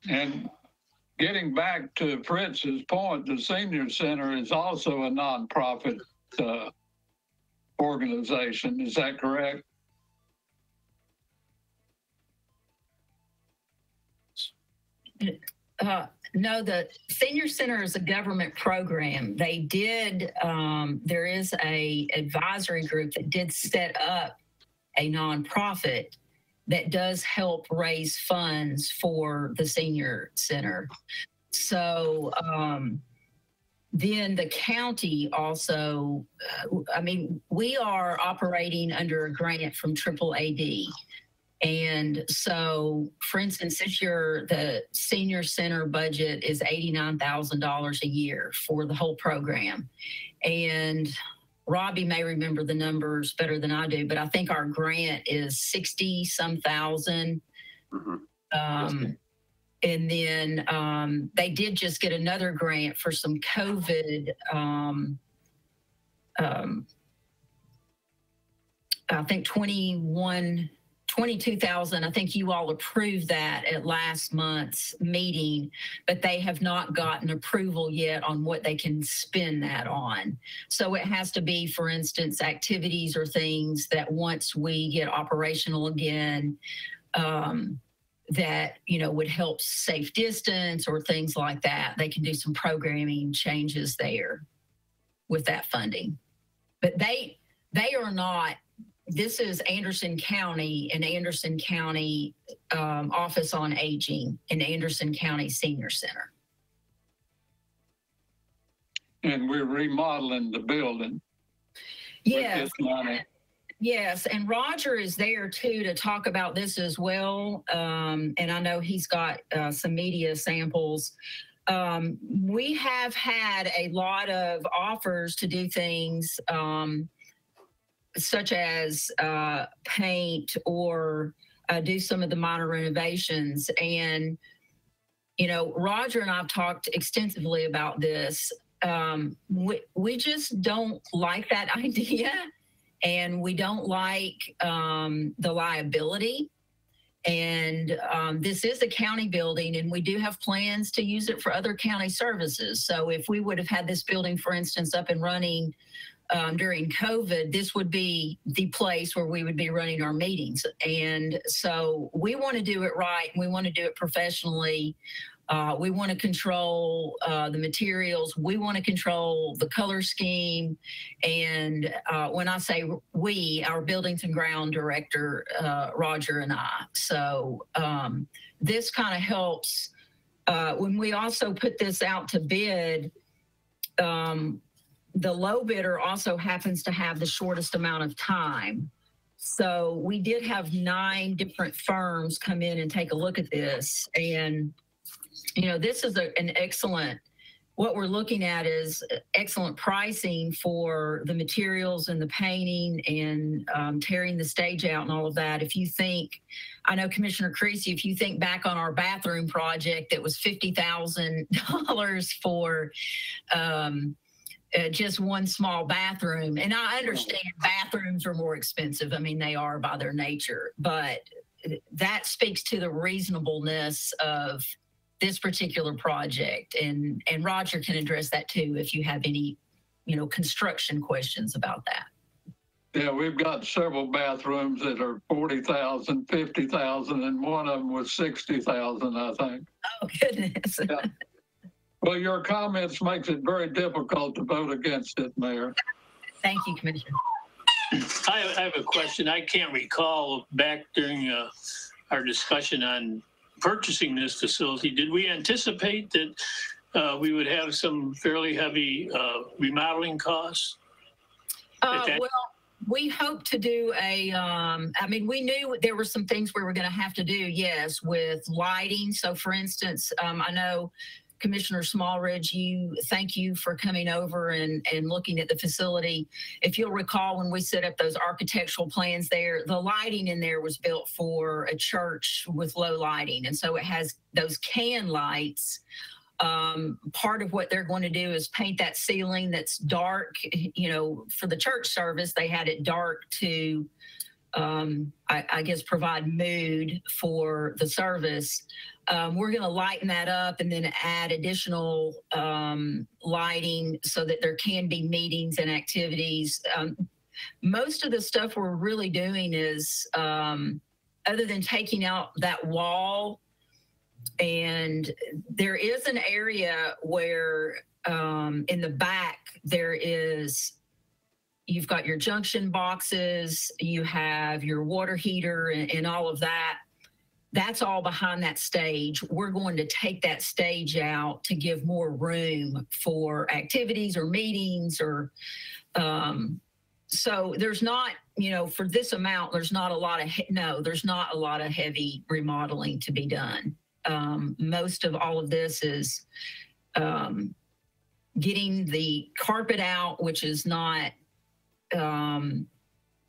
And getting back to Fritz's point, the senior center is also a nonprofit organization. Is that correct? No, the senior center is a government program. They did, there is a advisory group that did set up a nonprofit that does help raise funds for the senior center. So then the county also, we are operating under a grant from AAAD. And so, for instance, this year, the senior center budget is $89,000 a year for the whole program. And Robbie may remember the numbers better than I do, but I think our grant is 60-some thousand. Mm-hmm. And then they did just get another grant for some COVID, I think 22,000. I think you all approved that at last month's meeting, but they have not gotten approval yet on what they can spend that on. So it has to be, for instance, activities or things that once we get operational again, that, would help safe distance or things like that. They can do some programming changes there with that funding. But they are not this is Anderson County and Anderson County Office on Aging and Anderson County Senior Center. And we're remodeling the building. Yes. With this money. Yes, and Roger is there too to talk about this as well. And I know he's got some media samples. We have had a lot of offers to do things such as paint or do some of the minor renovations. And, you know, Roger and I've talked extensively about this. We just don't like that idea. And we don't like the liability. And this is a county building, and we do have plans to use it for other county services. So if we would have had this building, for instance, up and running during COVID, this would be the place where we would be running our meetings. And so we want to do it right, and we want to do it professionally. We want to control the materials. We want to control the color scheme. And when I say we, our buildings and ground director, Roger and I. So this kind of helps. When we also put this out to bid, the low bidder also happens to have the shortest amount of time. So we did have 9 different firms come in and take a look at this. And you know, this is an excellent, what we're looking at is excellent pricing for the materials and the painting and tearing the stage out and all of that. If you think, I know Commissioner Creasy, if you think back on our bathroom project, that was $50,000 for just one small bathroom. And I understand bathrooms are more expensive. I mean, they are by their nature, but that speaks to the reasonableness of this particular project. And Roger can address that too if you have any, you know, construction questions about that. Yeah, we've got several bathrooms that are 40,000, 50,000, and one of them was 60,000, I think. Oh, goodness. Yeah. Well, your comments makes it very difficult to vote against it, Mayor. Thank you, Commissioner. I have a question. I can't recall back during our discussion on purchasing this facility, did we anticipate that we would have some fairly heavy remodeling costs? Well, we hope to do I mean, we knew there were some things we were going to have to do, yes, with lighting. So for instance, I know Commissioner Smallridge, thank you for coming over and looking at the facility. If you'll recall, when we set up those architectural plans there, the lighting in there was built for a church with low lighting. And so it has those can lights. Part of what they're going to do is paint that ceiling that's dark. You know, for the church service, they had it dark to, I guess, provide mood for the service. We're going to lighten that up and then add additional lighting so that there can be meetings and activities. Most of the stuff we're really doing is, other than taking out that wall, and there is an area where in the back you've got your junction boxes, you have your water heater and all of that. That's all behind that stage. We're going to take that stage out to give more room for activities or meetings or, so there's not, you know, for this amount, there's not a lot of heavy remodeling to be done. Most of all of this is getting the carpet out, which is not,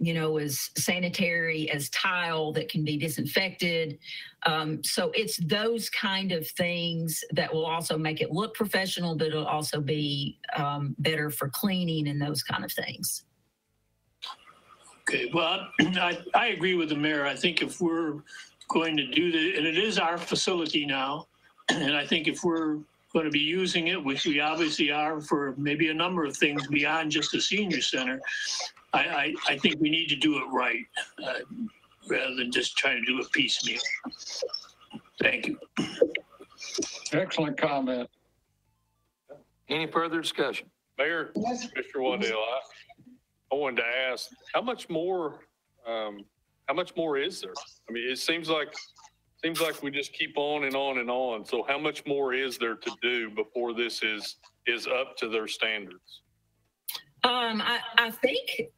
you know, as sanitary as tile that can be disinfected. So it's those kind of things that will also make it look professional, but it'll also be better for cleaning and those kind of things. Okay, well, I agree with the mayor. I think if we're going to do that, and it is our facility now, and I think if we're going to be using it, which we obviously are for maybe a number of things beyond just a senior center, I think we need to do it right rather than just trying to do it piecemeal. Thank you. Excellent comment. Any further discussion? Mayor, Yes. Mr. Waddell, I wanted to ask, how much more how much more is there? I mean, it seems like we just keep on and on and on. So how much more is there to do before this is up to their standards? I think,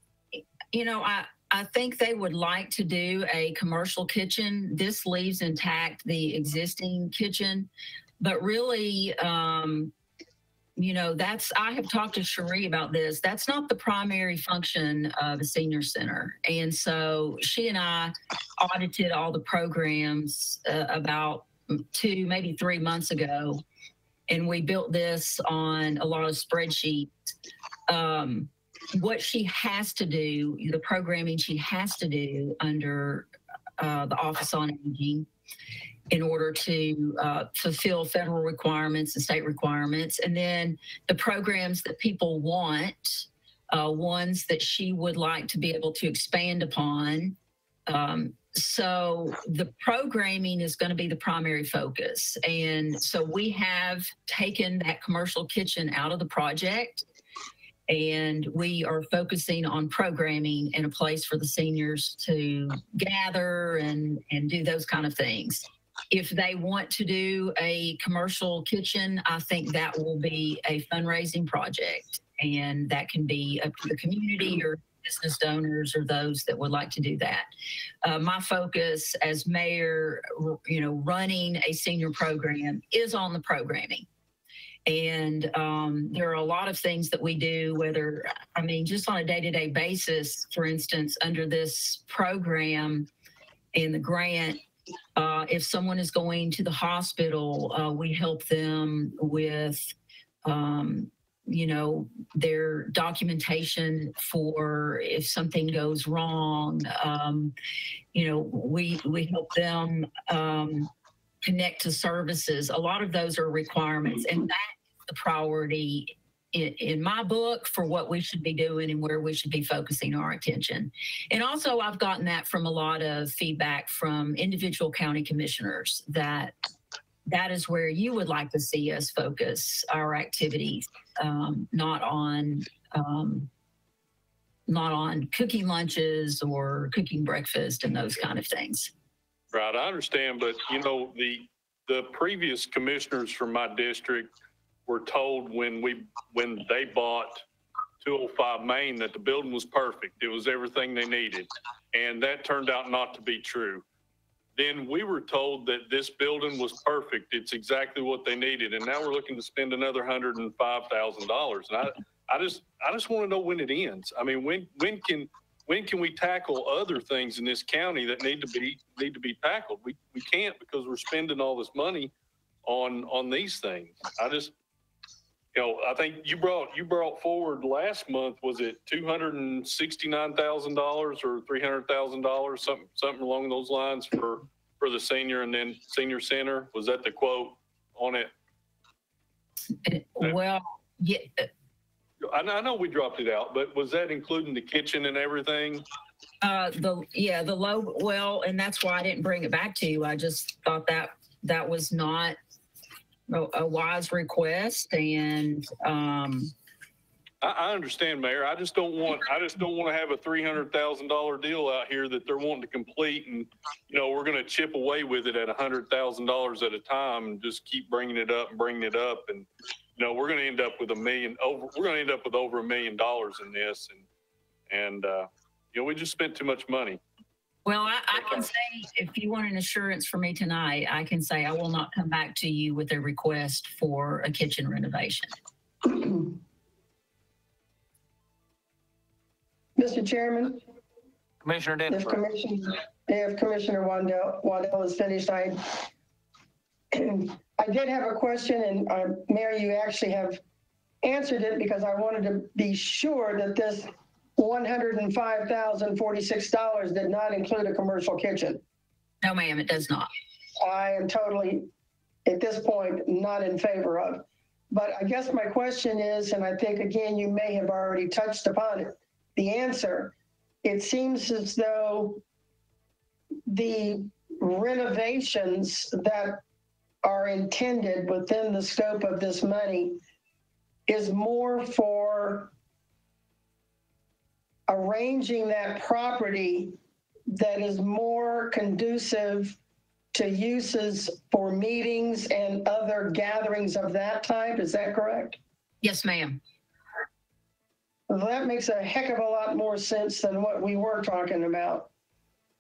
I think they would like to do a commercial kitchen. This leaves intact the existing kitchen, but really, I have talked to Cherie about this. That's not the primary function of a senior center. And so she and I audited all the programs about 2, maybe 3 months ago. And we built this on a lot of spreadsheets. What she has to do, the programming she has to do under the Office on Aging in order to fulfill federal requirements and state requirements. And then the programs that people want, ones that she would like to be able to expand upon. So the programming is going to be the primary focus. And so we have taken that commercial kitchen out of the project, and we are focusing on programming and a place for the seniors to gather and do those kind of things. If they want to do a commercial kitchen, I think that will be a fundraising project, and that can be up to the community or business donors or those that would like to do that. My focus as mayor, running a senior program is on the programming. And there are a lot of things that we do, just on a day-to-day basis. For instance, under this program and the grant, if someone is going to the hospital, we help them with, their documentation for if something goes wrong. We help them connect to services. A lot of those are requirements, and that's the priority in my book for what we should be doing and where we should be focusing our attention. And also, I've gotten that from a lot of feedback from individual county commissioners that is where you would like to see us focus our activities, not on cooking lunches or cooking breakfast and those kind of things. Right, I understand, but the previous commissioners from my district were told when they bought 205 Main that the building was perfect. It was everything they needed, and that turned out not to be true. Then we were told that this building was perfect. It's exactly what they needed, and now we're looking to spend another $105,000. And I just want to know when it ends. I mean, when can we tackle other things in this county that need to be tackled? We can't, because we're spending all this money on these things. I think you brought forward last month, was it $269,000 or $300,000, something along those lines for the senior and then senior center? Was that the quote on it? Well, yeah. I know we dropped it out, but was that including the kitchen and everything? The low, well, and that's why I didn't bring it back to you. I just thought that was not a wise request, and I understand, Mayor. I just don't want to have a $300,000 deal out here that they're wanting to complete, and we're going to chip away with it at $100,000 at a time and just keep bringing it up, and we're going to end up with over $1 million in this, and we just spent too much money. Well, I can say, if you want an assurance from me tonight, I can say I will not come back to you with a request for a kitchen renovation. Mr. Chairman, Commissioner Dennis. if Commissioner Waddell is finished, I did have a question, and Mary, you actually have answered it, because I wanted to be sure that this $105,046 did not include a commercial kitchen. No, ma'am, it does not. I am totally, at this point, not in favor of. But I guess my question is, and I think, again, you may have already touched upon it, the answer. It seems as though the renovations that are intended within the scope of this money is more for arranging that property that is more conducive to uses for meetings and other gatherings of that type. Is that correct? Yes, ma'am. Well, that makes a heck of a lot more sense than what we were talking about.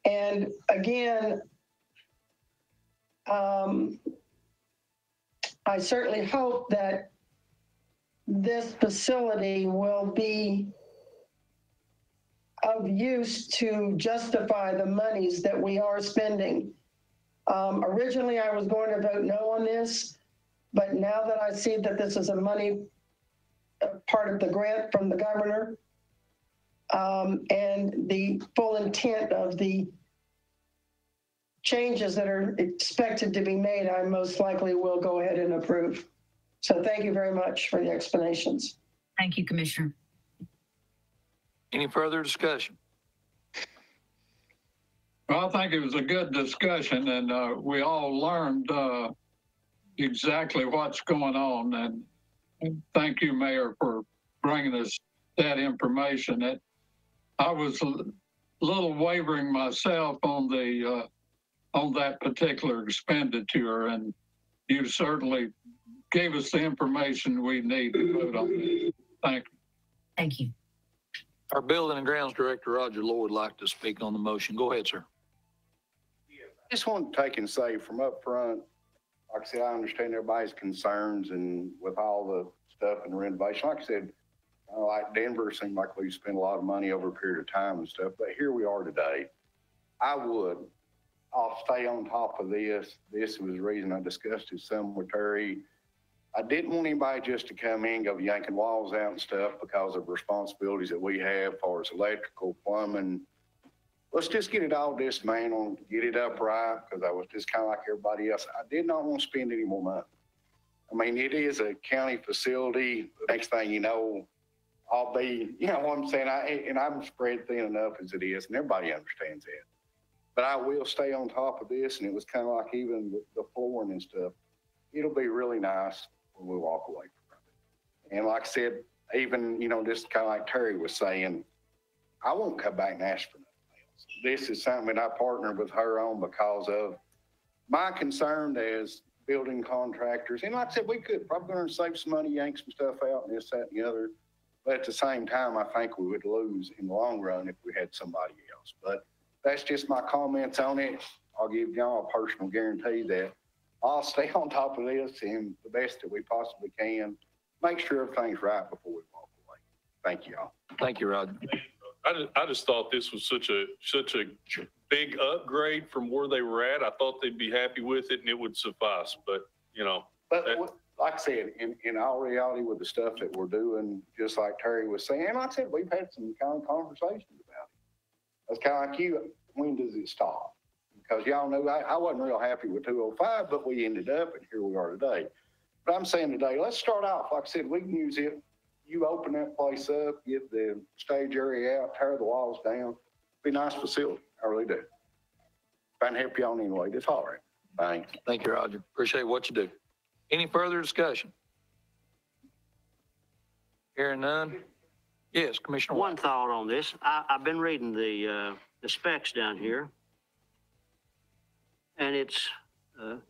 And again, I certainly hope that this facility will be of use to justify the monies that we are spending. Originally, I was going to vote no on this, but now that I see that this is a money part of the grant from the governor, and the full intent of the changes that are expected to be made, I most likely will go ahead and approve. So thank you very much for the explanations. Thank you, Commissioner. Any further discussion? Well, I think it was a good discussion, and we all learned exactly what's going on. And thank you, Mayor, for bringing us that information. That I was a little wavering myself on the on that particular expenditure, and you certainly gave us the information we need to vote on. Thank you. Thank you. Our Building and Grounds Director, Roger Lord, would like to speak on the motion. Go ahead, sir. I just want to take and say from up front, like I said, I understand everybody's concerns and with all the stuff and renovation. Like I said, like Denver seemed like we spent a lot of money over a period of time and stuff, but here we are today. I'll stay on top of this. This was the reason I discussed it some with Terry. I didn't want anybody just to come in and go yanking walls out and stuff because of responsibilities that we have as far as electrical, plumbing. Let's just get it all dismantled, get it upright, because I was just kind of like everybody else. I did not want to spend any more money. I mean, it is a county facility. The next thing you know, I'll be, you know what I'm saying? I'm spread thin enough as it is, and everybody understands that. But I will stay on top of this, and it was kind of like even the flooring and stuff. It'll be really nice when we walk away from it. And like I said, even, you know, just kind of like Terry was saying, I won't come back and ask for nothing else. This is something that I partnered with her on because of my concern as building contractors. And like I said, we could probably going to save some money, yank some stuff out and this, that, and the other. But at the same time, I think we would lose in the long run if we had somebody else. But that's just my comments on it. I'll give y'all a personal guarantee that I'll stay on top of this and the best that we possibly can. Make sure everything's right before we walk away. Thank you all. Thank you, Roger. I just thought this was such a big upgrade from where they were at. I thought they'd be happy with it and it would suffice, but you know. But like I said, in all reality with the stuff that we're doing, just like Terry was saying, and like I said, we've had some kind of conversations about it. That's kind of like you, when does it stop? Because y'all know I wasn't real happy with 205, but we ended up and here we are today. But I'm saying today, let's start off. Like I said, we can use it. You open that place up, get the stage area out, tear the walls down. Be a nice facility. I really do. If I can help you on any way, that's all right. Thanks. Thank you, Roger. Appreciate what you do. Any further discussion? Hearing none. Yes, Commissioner. One thought on this. I've been reading the specs down here, and it's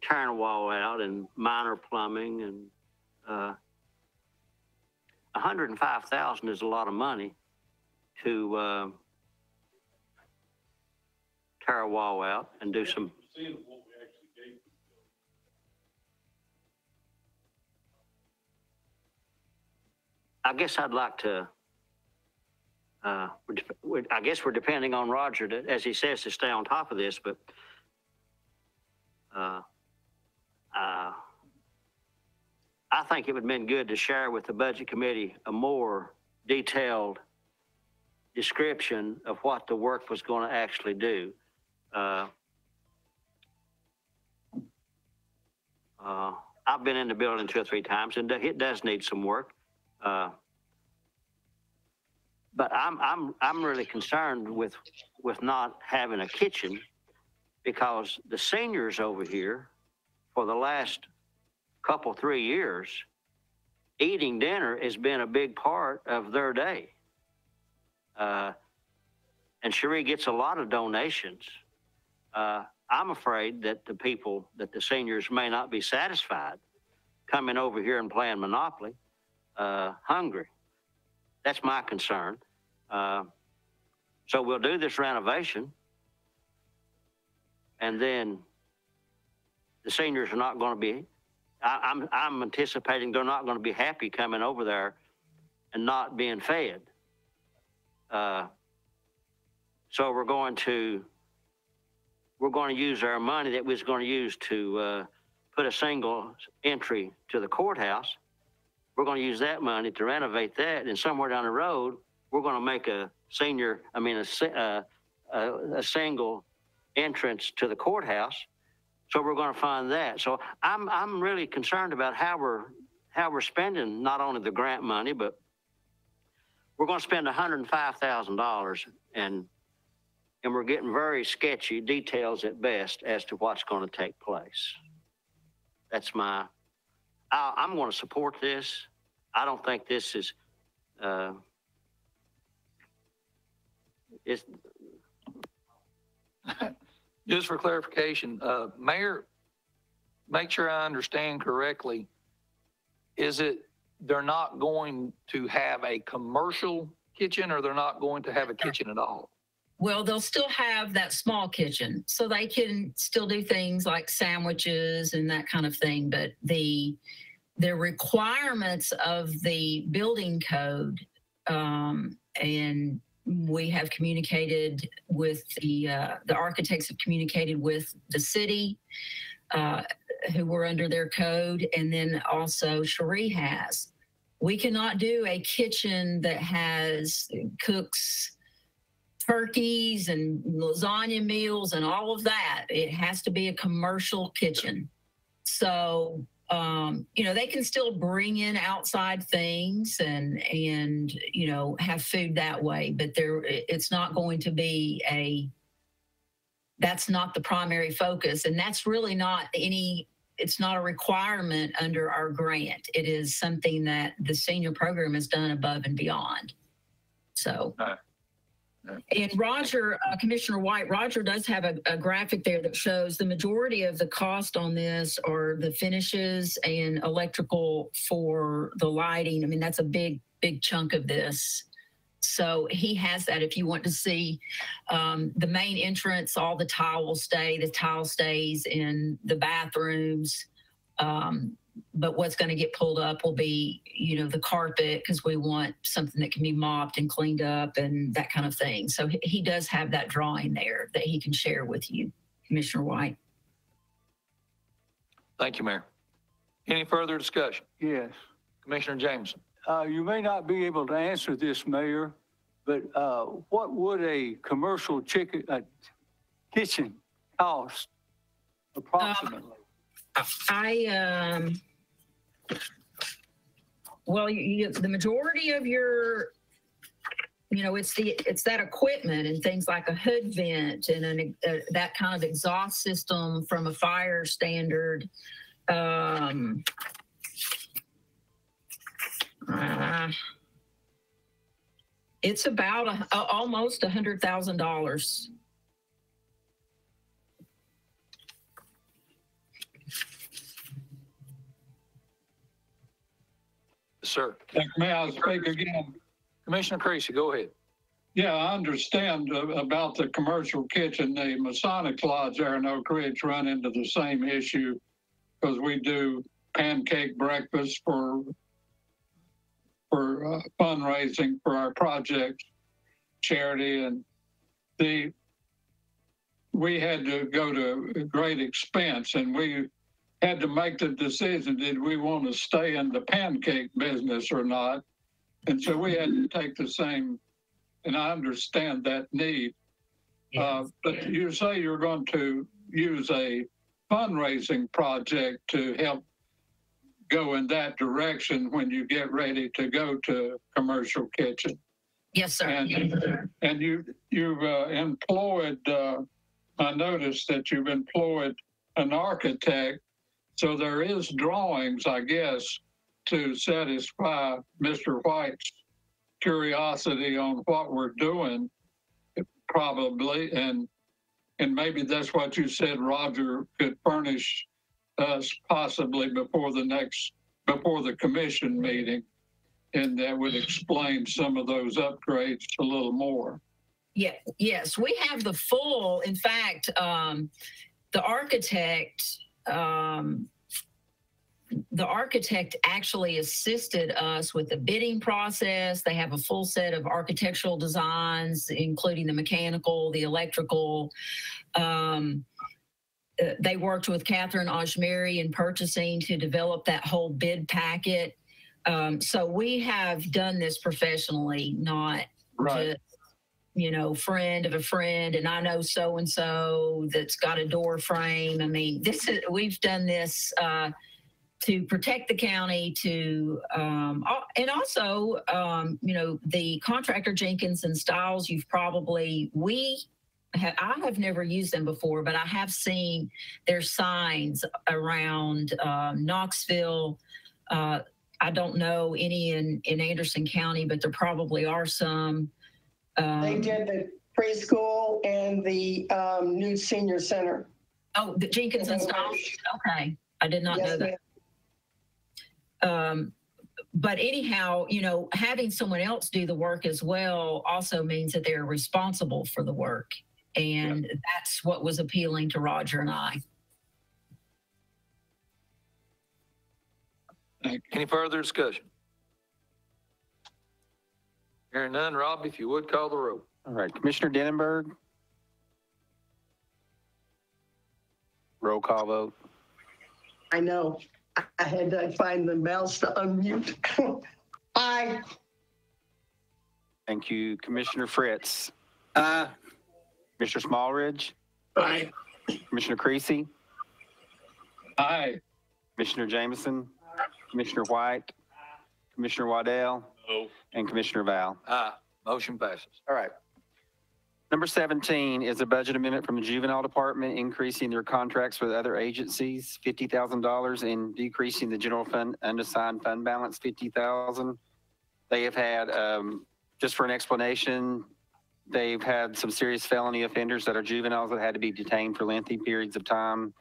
tearing a wall out and minor plumbing, and $105,000 is a lot of money to tear a wall out and do some. I guess I'd like to, I guess we're depending on Roger to, as he says, to stay on top of this, but I think it would have been good to share with the Budget Committee a more detailed description of what the work was going to actually do. I've been in the building 2 or 3 times, and it does need some work. But I'm really concerned with not having a kitchen, because the seniors over here for the last couple, 3 years, eating dinner has been a big part of their day. and Cherie gets a lot of donations. I'm afraid that the seniors may not be satisfied coming over here and playing Monopoly, hungry. That's my concern. So we'll do this renovation, and then the seniors are not going to be, I'm anticipating they're not going to be happy coming over there and not being fed. So we're going to use our money that we was going to use to put a single entry to the courthouse. We're going to use that money to renovate that, and somewhere down the road, we're going to make a single entrance to the courthouse. So we're going to fund that. So I'm really concerned about how we're spending not only the grant money, but we're going to spend $105,000, and we're getting very sketchy details at best as to what's going to take place. That's I'm going to support this. I don't think this is, Just for clarification, Mayor, make sure I understand correctly. Is it they're not going to have a commercial kitchen, or they're not going to have a kitchen at all? Well, they'll still have that small kitchen, so they can still do things like sandwiches and that kind of thing. But the requirements of the building code, and we have communicated with the architects have communicated with the city, who were under their code, and then also Cherie has. We cannot do a kitchen that cooks turkeys and lasagna meals and all of that. It has to be a commercial kitchen. So, they can still bring in outside things and have food that way, but it's not going to be that's not the primary focus. And that's really not it's not a requirement under our grant. It is something that the senior program has done above and beyond. So. And Roger, Commissioner White, Roger does have a graphic there that shows the majority of the cost on this are the finishes and electrical for the lighting. I mean, that's a big chunk of this. So he has that if you want to see the main entrance, all the tile will stay. The tile stays in the bathrooms. But what's going to get pulled up will be, the carpet, because we want something that can be mopped and cleaned up and that kind of thing. So he does have that drawing there that he can share with you, Commissioner White. Thank you, Mayor. Any further discussion? Yes. Commissioner Jameson. You may not be able to answer this, Mayor, but what would a commercial kitchen cost approximately? Well, the majority of your, it's that equipment and things like a hood vent and that kind of exhaust system from a fire standard. It's about almost $100,000. Sir. May I speak again? Commissioner Creasy, go ahead. Yeah, I understand about the commercial kitchen. The Masonic Lodge there in Oak Ridge run into the same issue because we do pancake breakfast for fundraising for our project charity, and we had to go to great expense, and we had to make the decision, did we want to stay in the pancake business or not? And so we had to take the same, and I understand that need. Yes. But you say you're going to use a fundraising project to help go in that direction when you get ready to go to commercial kitchen. Yes, sir. And you've employed, I noticed that you've employed an architect. So there is drawings, I guess, to satisfy Mr. White's curiosity on what we're doing. probably, and maybe that's what you said, Roger could furnish us possibly before the commission meeting. And that would explain some of those upgrades a little more. Yeah, yes, we have the full, in fact, the architect actually assisted us with the bidding process. They have a full set of architectural designs, including the mechanical, the electrical. They worked with Catherine Ajmeri in purchasing to develop that whole bid packet. So we have done this professionally, not just, friend of a friend, and I know so-and-so that's got a door frame. I mean, we've done this to protect the county, and also, the contractor Jenkins and Stiles, I have never used them before, but I have seen their signs around Knoxville. I don't know any in Anderson County, but there probably are some. They did the preschool and the new senior center. Oh, the Jenkins and Stiles? Okay. I did not know that. But anyhow, having someone else do the work as well also means that they're responsible for the work. And that's what was appealing to Roger and I. Any further discussion? Hearing none, Rob, if you would call the roll. All right, Commissioner Denenberg. Roll call vote. I know. I had to find the mouse to unmute. Aye. Thank you, Commissioner Fritz. Commissioner Smallridge. Aye. Commissioner Creasy. Aye. Commissioner Jameson. Commissioner White. Commissioner Waddell. No. And Commissioner Val. Aye. Motion passes. All right. Number 17 is a budget amendment from the Juvenile Department, increasing their contracts with other agencies, $50,000, and decreasing the general fund unassigned fund balance, $50,000. They have had, just for an explanation, they've had some serious felony offenders that are juveniles that had to be detained for lengthy periods of time.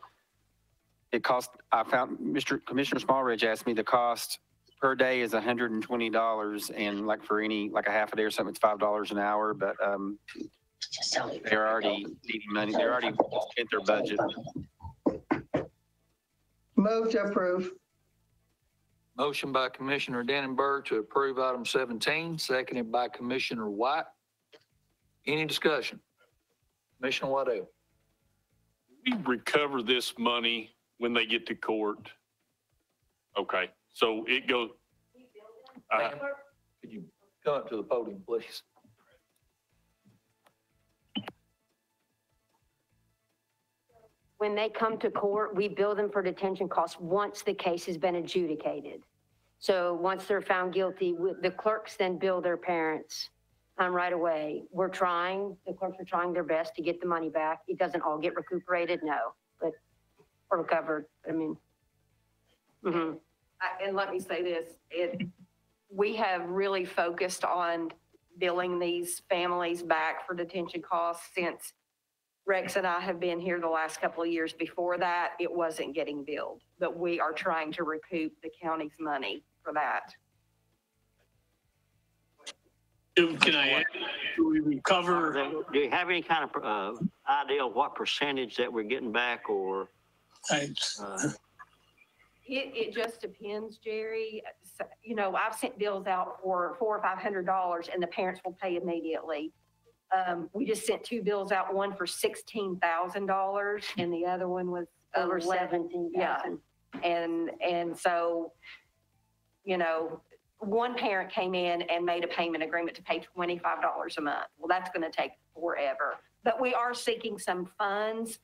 It cost, I found, Commissioner Smallridge asked me the cost per day is $120, and like for like a half a day or something, it's $5 an hour, but they're already needing money. They're already spent their budget. Move to approve. Motion by Commissioner Dannenberg to approve item 17, seconded by Commissioner White. Any discussion? Commissioner Waddell. We recover this money when they get to court. Okay, so it goes. Could you come up to the podium, please? When they come to court, we bill them for detention costs once the case has been adjudicated. So once they're found guilty, the clerks then bill their parents right away. The clerks are trying their best to get the money back. It doesn't all get recuperated, no, but or recovered. I mean, and let me say this, we have really focused on billing these families back for detention costs since Rex and I have been here the last couple of years. Before that, it wasn't getting billed, but we are trying to recoup the county's money for that. Can I add, do we recover? Do you have any kind of idea of what percentage that we're getting back, or? It just depends, Jerry. So, I've sent bills out for $400 or $500 and the parents will pay immediately. We just sent 2 bills out, one for $16,000 and the other one was over 17,000. Yeah. And so, one parent came in and made a payment agreement to pay $25 a month. Well, that's going to take forever. But we are seeking some funds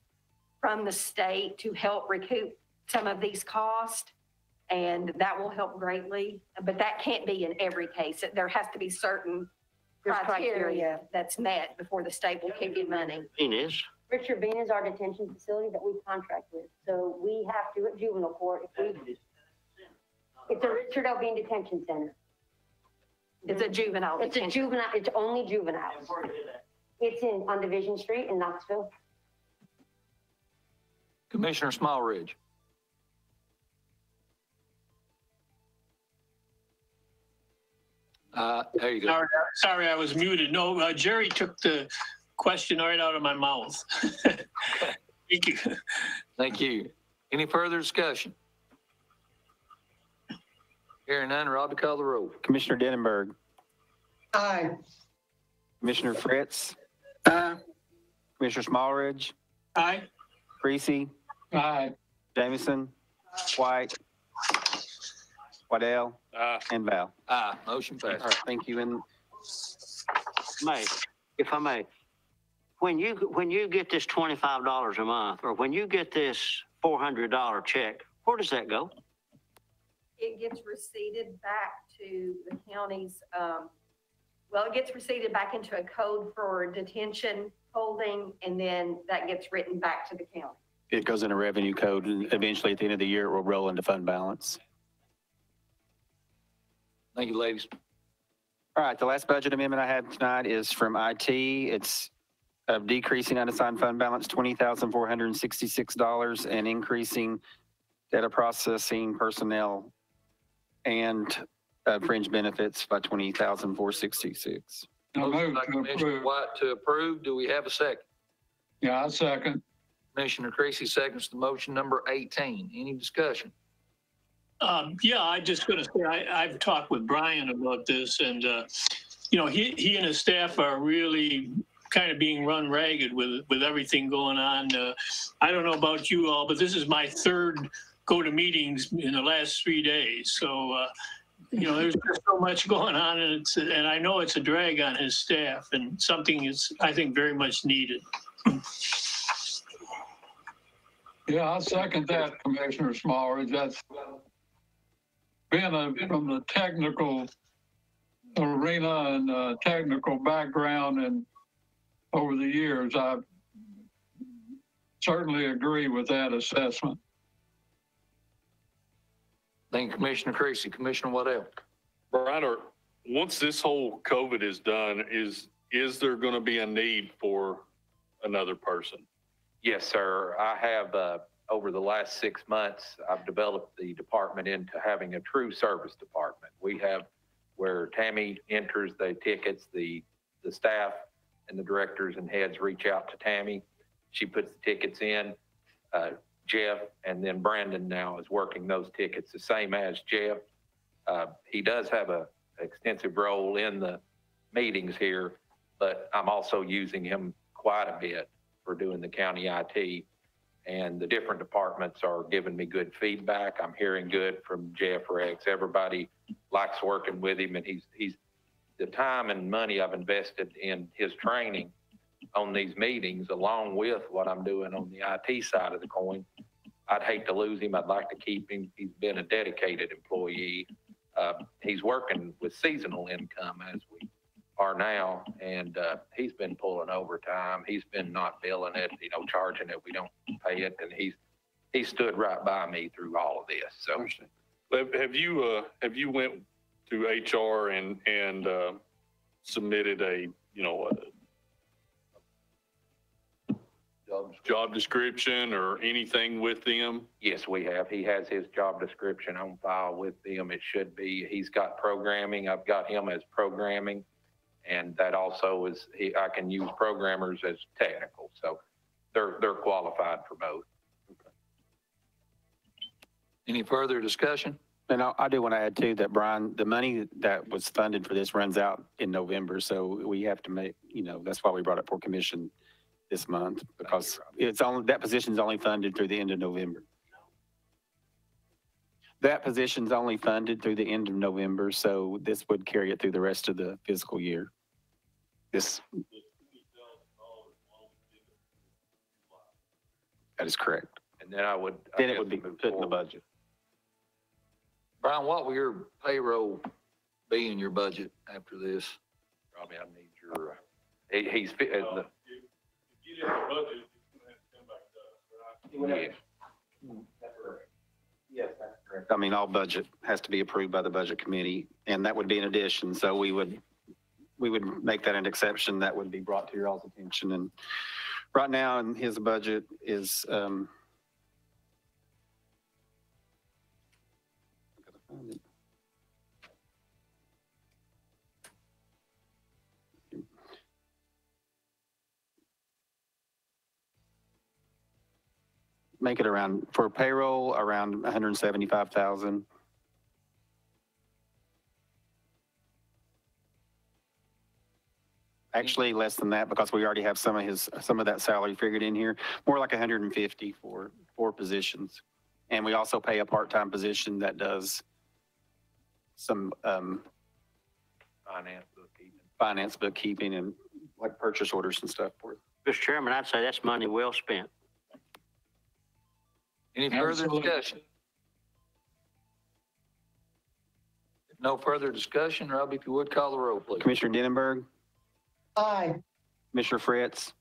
from the state to help recoup some of these costs, and that will help greatly. But that can't be in every case. There has to be certain criteria that's met before the state will kick in money. Richard Bean is our detention facility that we contract with. So we have to, at juvenile court, it's a Richard L. Bean Detention Center. It's a juvenile. It's a juvenile, it's only juveniles. It's on Division Street in Knoxville. Commissioner Smallridge. There you go. Sorry, I was muted. No, Jerry took the question right out of my mouth. Thank you. Thank you. Any further discussion? Hearing none, Robbie, call the roll. Commissioner Denenberg, Aye. Commissioner Fritz, Aye. Commissioner Smallridge, Aye. Creasy, Aye. Jamison, White, Waddell, and Val. Aye, motion All passed. right, thank you. And If I may, when you get this $25 a month, or when you get this $400 check, where does that go? It gets receipted back to the county's, well, it gets receipted back into a code for detention, holding, and then that gets written back to the county. it goes in a revenue code, and eventually at the end of the year, it will roll into fund balance. Thank you, ladies. All right, the last budget amendment I have tonight is from IT. It's decreasing unassigned fund balance $20,466 and increasing data processing personnel and fringe benefits by $20,466. I Motion move by to Commissioner approve. White to approve. Do we have a second? Yeah, I second. Commissioner Creasy seconds the motion number 18. Any discussion? Yeah, I just going to say, I've talked with Brian about this, and, he and his staff are really kind of being run ragged with everything going on. I don't know about you all, but this is my third go-to meetings in the last 3 days. So, there's just so much going on, and I know it's a drag on his staff, and something is, I think, very much needed. Yeah, I second that, Commissioner Smallridge. That's been from the technical arena and technical background, and over the years, I certainly agree with that assessment. Thank you, Commissioner Creasy. Commissioner Waddell. Brian, once this whole COVID is done, is there going to be a need for another person? Yes, sir. I have, over the last 6 months, I've developed the department into having a true service department. We have where Tammy enters the tickets, the staff and the directors and heads reach out to Tammy. She puts the tickets in. Jeff and then Brandon now is working those tickets the same as Jeff. He does have a extensive role in the meetings here, but I'm also using him quite a bit for doing the county IT. And the different departments are giving me good feedback. I'm hearing good from Jeff Rex. Everybody likes working with him, and he's the time and money I've invested in his training on these meetings, along with what I'm doing on the IT side of the coin. I'd hate to lose him. I'd like to keep him. He's been a dedicated employee. He's working with seasonal income as we are now, and he's been pulling overtime. He's been not billing it, charging it. We don't pay it, and he stood right by me through all of this. So, Have you went to HR and submitted a job description or anything with them? yes, we have. He has his job description on file with them. It should be. He's got programming. I've got him as programming. And that also is, I can use programmers as technical. So they're qualified for both. Any further discussion? And I do want to add too that, Brian, the money that was funded for this runs out in November. So we have to make, that's why we brought it for commission this month, because that position's only funded through the end of November. That position's only funded through the end of November, so this would carry it through the rest of the fiscal year. That is correct. And then Then it would be put in the budget. Brian, what will your payroll be in your budget after this? Robbie, I need your, he's, Yes, that's correct. I mean, all budget has to be approved by the budget committee, and that would be in addition. So we would we would make that an exception that would be brought to your all's attention. And right now in his budget is, make it around, for payroll, around 175,000. Actually, less than that because we already have some of that salary figured in here. More like 150 for 4 positions. And we also pay a part-time position that does some finance bookkeeping and like purchase orders and stuff for it. Mr. Chairman, I'd say that's money well spent. Any further discussion? If no further discussion, Robbie, if you would call the roll, please. Commissioner Denenberg, Aye. Commissioner Fritz,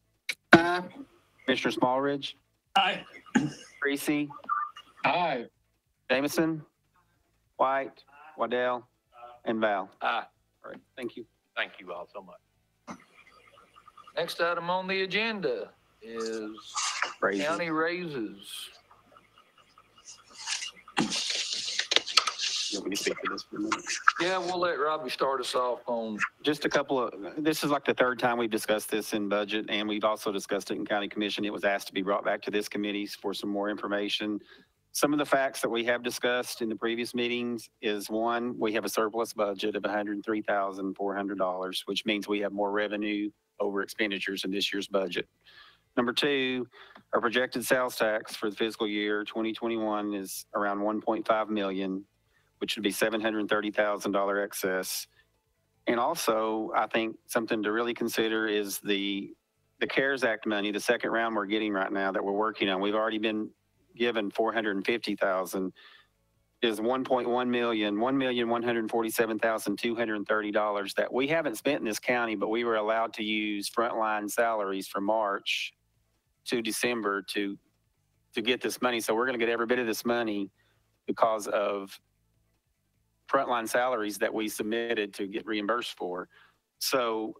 Aye. Commissioner Smallridge, Aye. Creasy, Aye. Jameson, White, Waddell, and Val. Aye. All right, thank you. Thank you all so much. Next item on the agenda is Raises. county raises. You want me to speak to this for a minute? Yeah, we'll let Robbie start us off on. Just a couple of, this is like the third time we've discussed this in budget, and we've also discussed it in county commission. It was asked to be brought back to this committee for some more information. Some of the facts that we have discussed in the previous meetings is, one, we have a surplus budget of $103,400, which means we have more revenue over expenditures in this year's budget. Number two, our projected sales tax for the fiscal year 2021 is around 1.5 million, which would be $730,000 excess. And also, I think something to really consider is the CARES Act money, the second round we're getting right now that we're working on. We've already been given $450,000, is 1.1 million, $1,147,230 that we haven't spent in this county, but we were allowed to use frontline salaries from March to December to get this money. So we're going to get every bit of this money because of frontline salaries that we submitted to get reimbursed for. So,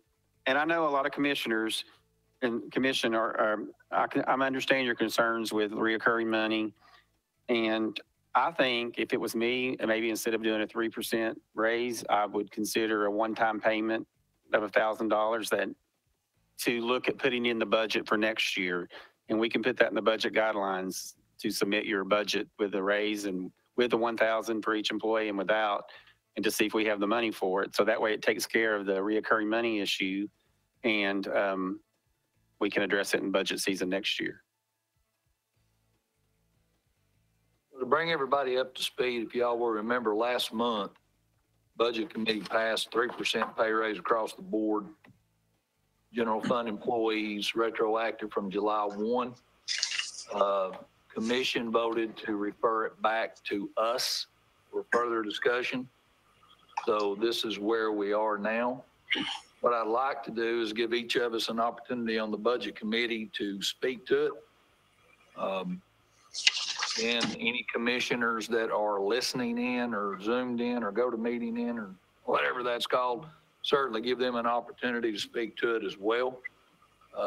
and I know a lot of commissioners and commission I understand your concerns with reoccurring money. And I think if it was me, and maybe instead of doing a 3% raise, I would consider a one-time payment of $1,000 that to look at putting in the budget for next year. And we can put that in the budget guidelines to submit your budget with a raise and with the 1,000 for each employee and without, and to see if we have the money for it. So that way it takes care of the reoccurring money issue, and we can address it in budget season next year. To bring everybody up to speed, if y'all will remember last month, Budget Committee passed 3% pay raise across the board. General fund employees retroactive from July 1. Commission voted to refer it back to us for further discussion. So this is where we are now. What I'd like to do is give each of us an opportunity on the Budget Committee to speak to it. And any commissioners that are listening in or Zoomed in or GoToMeeting in or whatever that's called, certainly give them an opportunity to speak to it as well.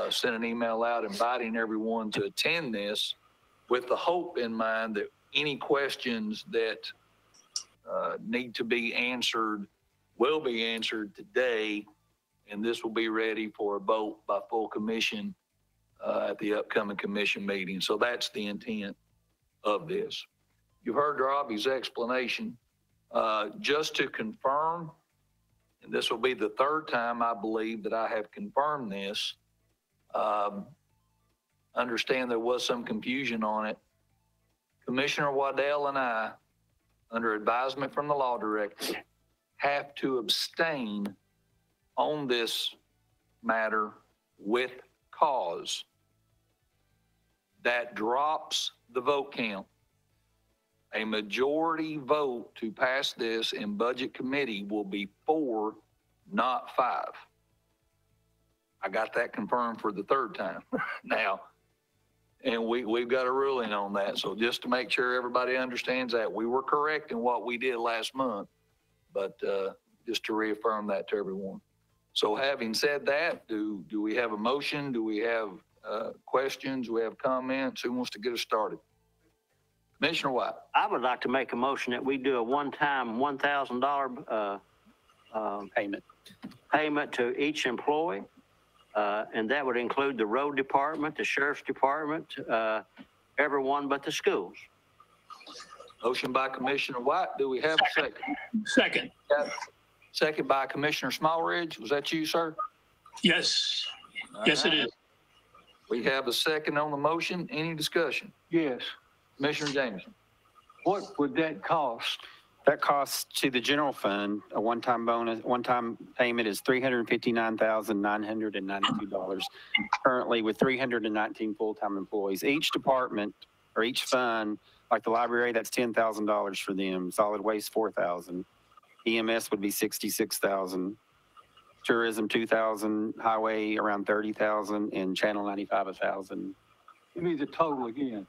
Send an email out inviting everyone to attend this with the hope in mind that any questions that need to be answered will be answered today, and this will be ready for a vote by full commission at the upcoming commission meeting. So that's the intent of this. You heard Robbie's explanation. Just to confirm, and this will be the third time I believe that I have confirmed this, understand there was some confusion on it. Commissioner Waddell and I, under advisement from the law director, have to abstain on this matter with cause. That drops the vote count. A majority vote to pass this in Budget Committee will be 4, not 5. I got that confirmed for the third time now. And we've got a ruling on that. So just to make sure everybody understands that, we were correct in what we did last month, but just to reaffirm that to everyone. So having said that, do we have a motion? Do we have questions? Do we have comments? Who wants to get us started? Commissioner White. I would like to make a motion that we do a one-time $1,000 payment to each employee. And that would include the road department, the sheriff's department, everyone but the schools. Motion by Commissioner White. Do we have a second? Second. Second by Commissioner Smallridge. Was that you, sir? Yes. Yes, it is. We have a second on the motion. Any discussion? Yes. Commissioner Jameson. What would that cost? That costs to the general fund, a one-time payment is $359,992. Currently with 319 full-time employees. Each department or each fund, like the library, that's $10,000 for them. Solid waste, $4,000. EMS would be $66,000. Tourism, $2,000. Highway, around $30,000. And Channel 95, $1,000. Give me the total again.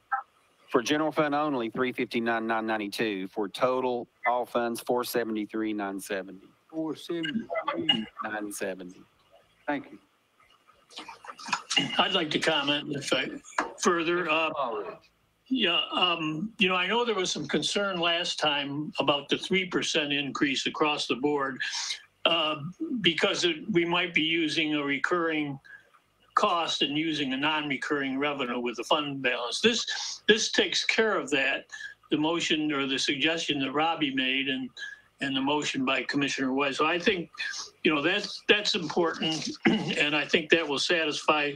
For general fund only, $359,992. For total, all funds, $473,970. $473,970. Thank you. I'd like to comment if I further. Yeah, I know there was some concern last time about the 3% increase across the board because we might be using a recurring cost and using a non-recurring revenue with the fund balance. This takes care of that, the motion or the suggestion that Robbie made and the motion by Commissioner West. So I think, that's important, and I think that will satisfy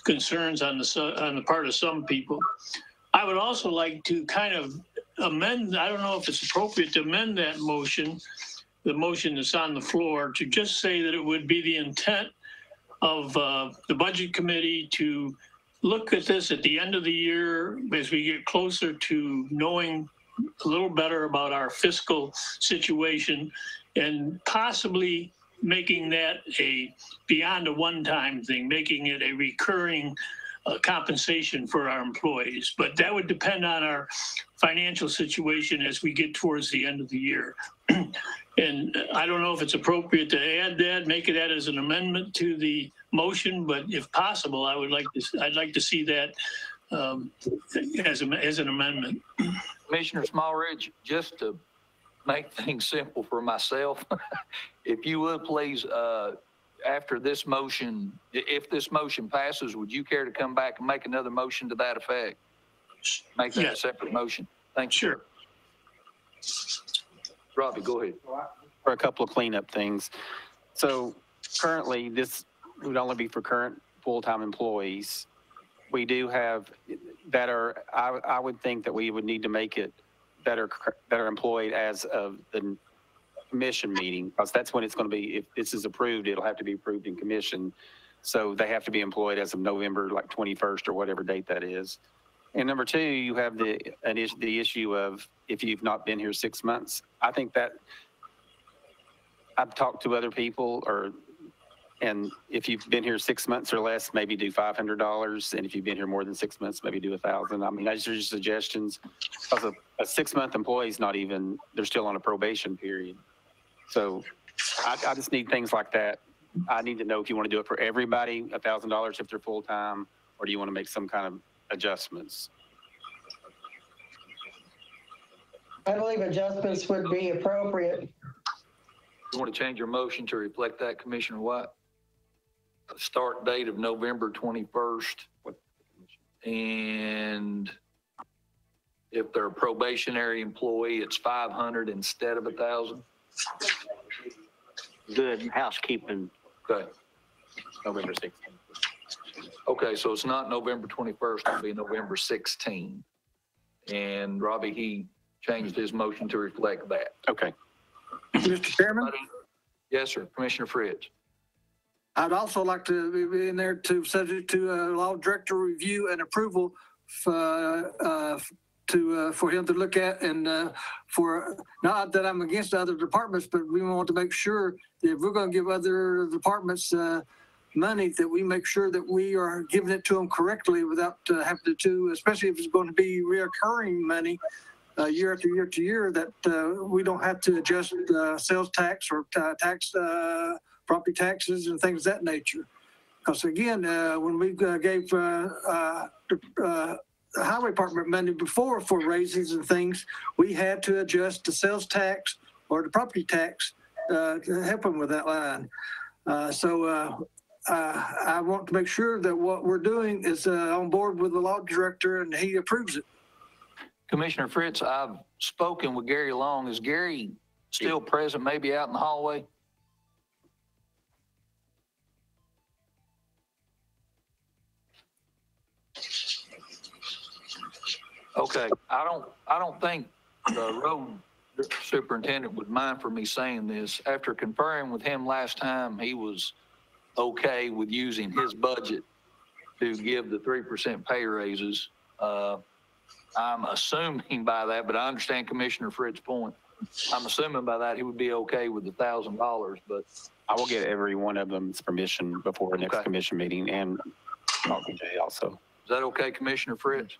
concerns on the part of some people. I would also like to kind of amend, I don't know if it's appropriate to amend that motion, the motion that's on the floor, to just say that it would be the intent of the Budget Committee to look at this at the end of the year as we get closer to knowing a little better about our fiscal situation and possibly making that beyond a one-time thing, making it a recurring compensation for our employees. But that would depend on our financial situation as we get towards the end of the year. And I don't know if it's appropriate to add that, make it as an amendment to the motion, but if possible, I'd like to see that as an amendment. Commissioner Smallridge, just to make things simple for myself, if you would please, after this motion, if this motion passes, would you care to come back and make another motion to that effect? Make that a separate motion. Thank you. Sure. Robbie, go ahead. For a couple of cleanup things. So currently, this would only be for current full-time employees. We do have that are, I would think that we would need to make it that are employed as of the commission meeting, because that's when it's going to be, if this is approved, it'll have to be approved in commission. So they have to be employed as of November, like 21st or whatever date that is. And number two, you have the issue of if you've not been here 6 months. I think that I've talked to other people, and if you've been here 6 months or less, maybe do $500. And if you've been here more than 6 months, maybe do $1,000. I mean, those are just suggestions. Because a 6-month employee is not even, they're still on a probation period. So I just need things like that. I need to know if you want to do it for everybody, $1,000 if they're full-time, or do you want to make some kind of adjustments? I believe adjustments would be appropriate. You want to change your motion to reflect that, Commissioner White? A start date of November 21st. And if they're a probationary employee, it's 500 instead of 1,000. Good housekeeping. Okay. November 16th. Okay, so it's not November 21st, it'll be November 16th. And Robbie, he changed his motion to reflect that. Okay. Mr. Chairman? Yes, sir. Commissioner Fritz. I'd also like to be in there to subject to law director review and approval for him to look at, and for, not that I'm against other departments, but we want to make sure that if we're going to give other departments money, that we make sure that we are giving it to them correctly without having to, especially if it's going to be reoccurring money year after year to year, that we don't have to adjust sales tax or tax property taxes and things of that nature. Because again, when we gave the highway department money before for raises and things, we had to adjust the sales tax or the property tax to help them with that line. I want to make sure that what we're doing is on board with the law director and he approves it. Commissioner Fritz, I've spoken with Gary Long. Is Gary still present, maybe out in the hallway? Okay, I don't think the road superintendent would mind for me saying this. After conferring with him last time, he was okay with using his budget to give the 3% pay raises. I'm assuming by that, but I understand Commissioner Fritz's point. I'm assuming by that he would be okay with the $1,000, but I will get every one of them's permission before the next commission meeting and talk to Jay also. Is that okay, Commissioner Fritz?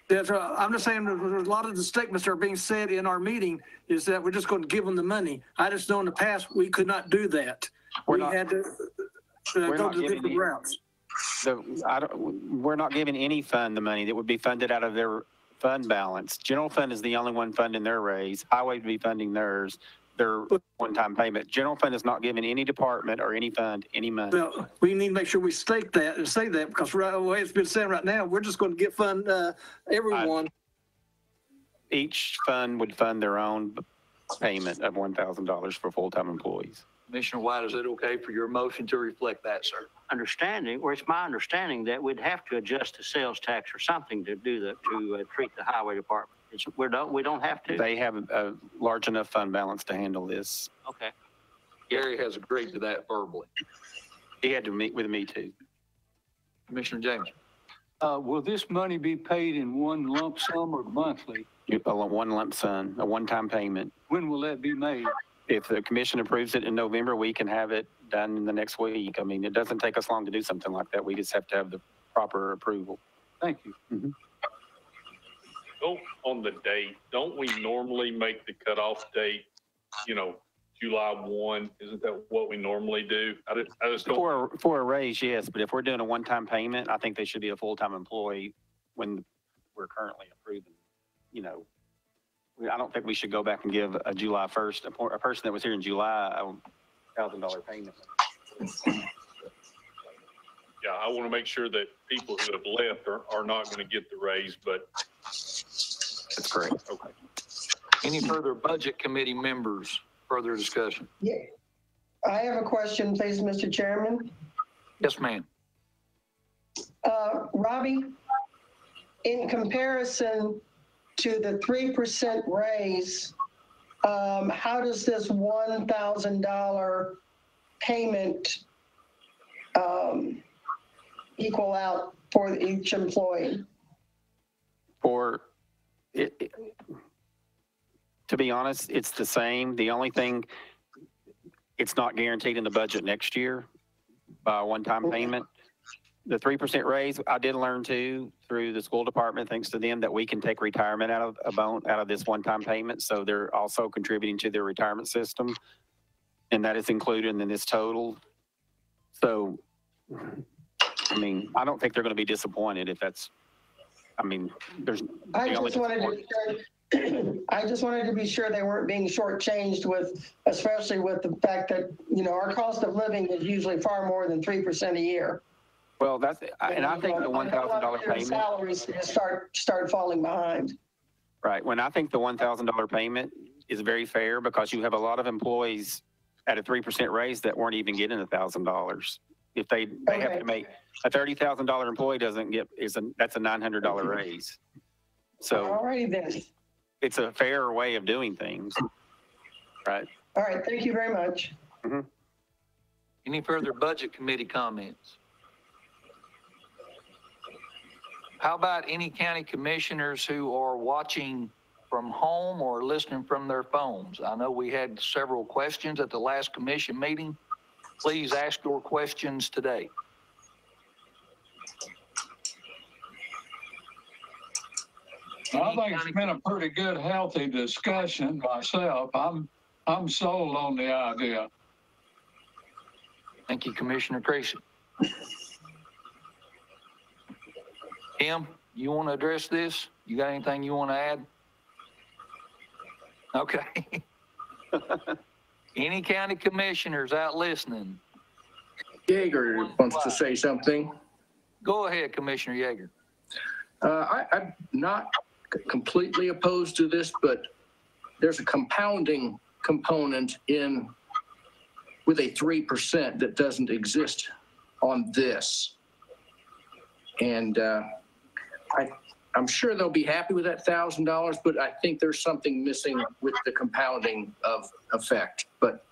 That's right. I'm just saying that a lot of the statements that are being said in our meeting is that we're just going to give them the money. I just know in the past we could not do that. We had to go to different routes. We're not giving any fund the money that would be funded out of their fund balance. General fund is the only one funding their raise. Highway would be funding theirs, their one-time payment. General fund is not giving any department or any fund any money. Well, we need to make sure we state that and say that because right the way it's been said right now, we're just going to get fund everyone. Each fund would fund their own payment of $1,000 for full-time employees. Commissioner White, is it okay for your motion to reflect that, sir? It's my understanding that we'd have to adjust the sales tax or something to treat the highway department. We don't have to. They have a large enough fund balance to handle this. Okay. Gary has agreed to that verbally. He had to meet with me too. Commissioner James. Will this money be paid in one lump sum or monthly? One lump sum, a one-time payment. When will that be made? If the commission approves it in November, we can have it done in the next week. I mean, it doesn't take us long to do something like that. We just have to have the proper approval. Thank you. Mm-hmm. On the date, don't we normally make the cutoff date, July 1? Isn't that what we normally do? I just don't. For a raise, yes, but if we're doing a one-time payment, I think they should be a full-time employee when we're currently approving, I don't think we should go back and give a July 1st, a person that was here in July, a $1,000 payment. Yeah, I want to make sure that people who have left are not going to get the raise, but. That's correct. Okay. Any further budget committee members, further discussion? Yeah. I have a question, please, Mr. Chairman. Yes, ma'am. Robbie, in comparison to the 3% raise, how does this $1,000 payment equal out for each employee? To be honest, it's the same. The only thing, it's not guaranteed in the budget next year by a one-time payment. The 3% raise, I did learn too through the school department, thanks to them, that we can take retirement out of this one-time payment. So they're also contributing to their retirement system, and that is included in this total. So, I mean, I don't think they're going to be disappointed if that's. I mean, I just wanted to be sure they weren't being shortchanged especially with the fact that, our cost of living is usually far more than 3% a year. Well, I think the $1,000 payment. Salaries start falling behind. Right. When I think the $1,000 payment is very fair because you have a lot of employees at a 3% raise that weren't even getting $1,000. If they have to make a $30,000 employee that's a $900 raise. So all righty then. It's a fair way of doing things, right? All right, thank you very much. Mm-hmm. Any further budget committee comments? How about any county commissioners who are watching from home or listening from their phones? I know we had several questions at the last commission meeting. Please ask your questions today. I think it's been a pretty good, healthy discussion myself. I'm sold on the idea. Thank you, Commissioner Tracy. Tim, you want to address this? You got anything you want to add? Okay. Any county commissioners out listening? Yeager wants to say something. Go ahead, Commissioner Yeager. I'm not completely opposed to this, but there's a compounding component in with a 3% that doesn't exist on this. And I'm sure they'll be happy with that $1,000, but I think there's something missing with the compounding of effect. But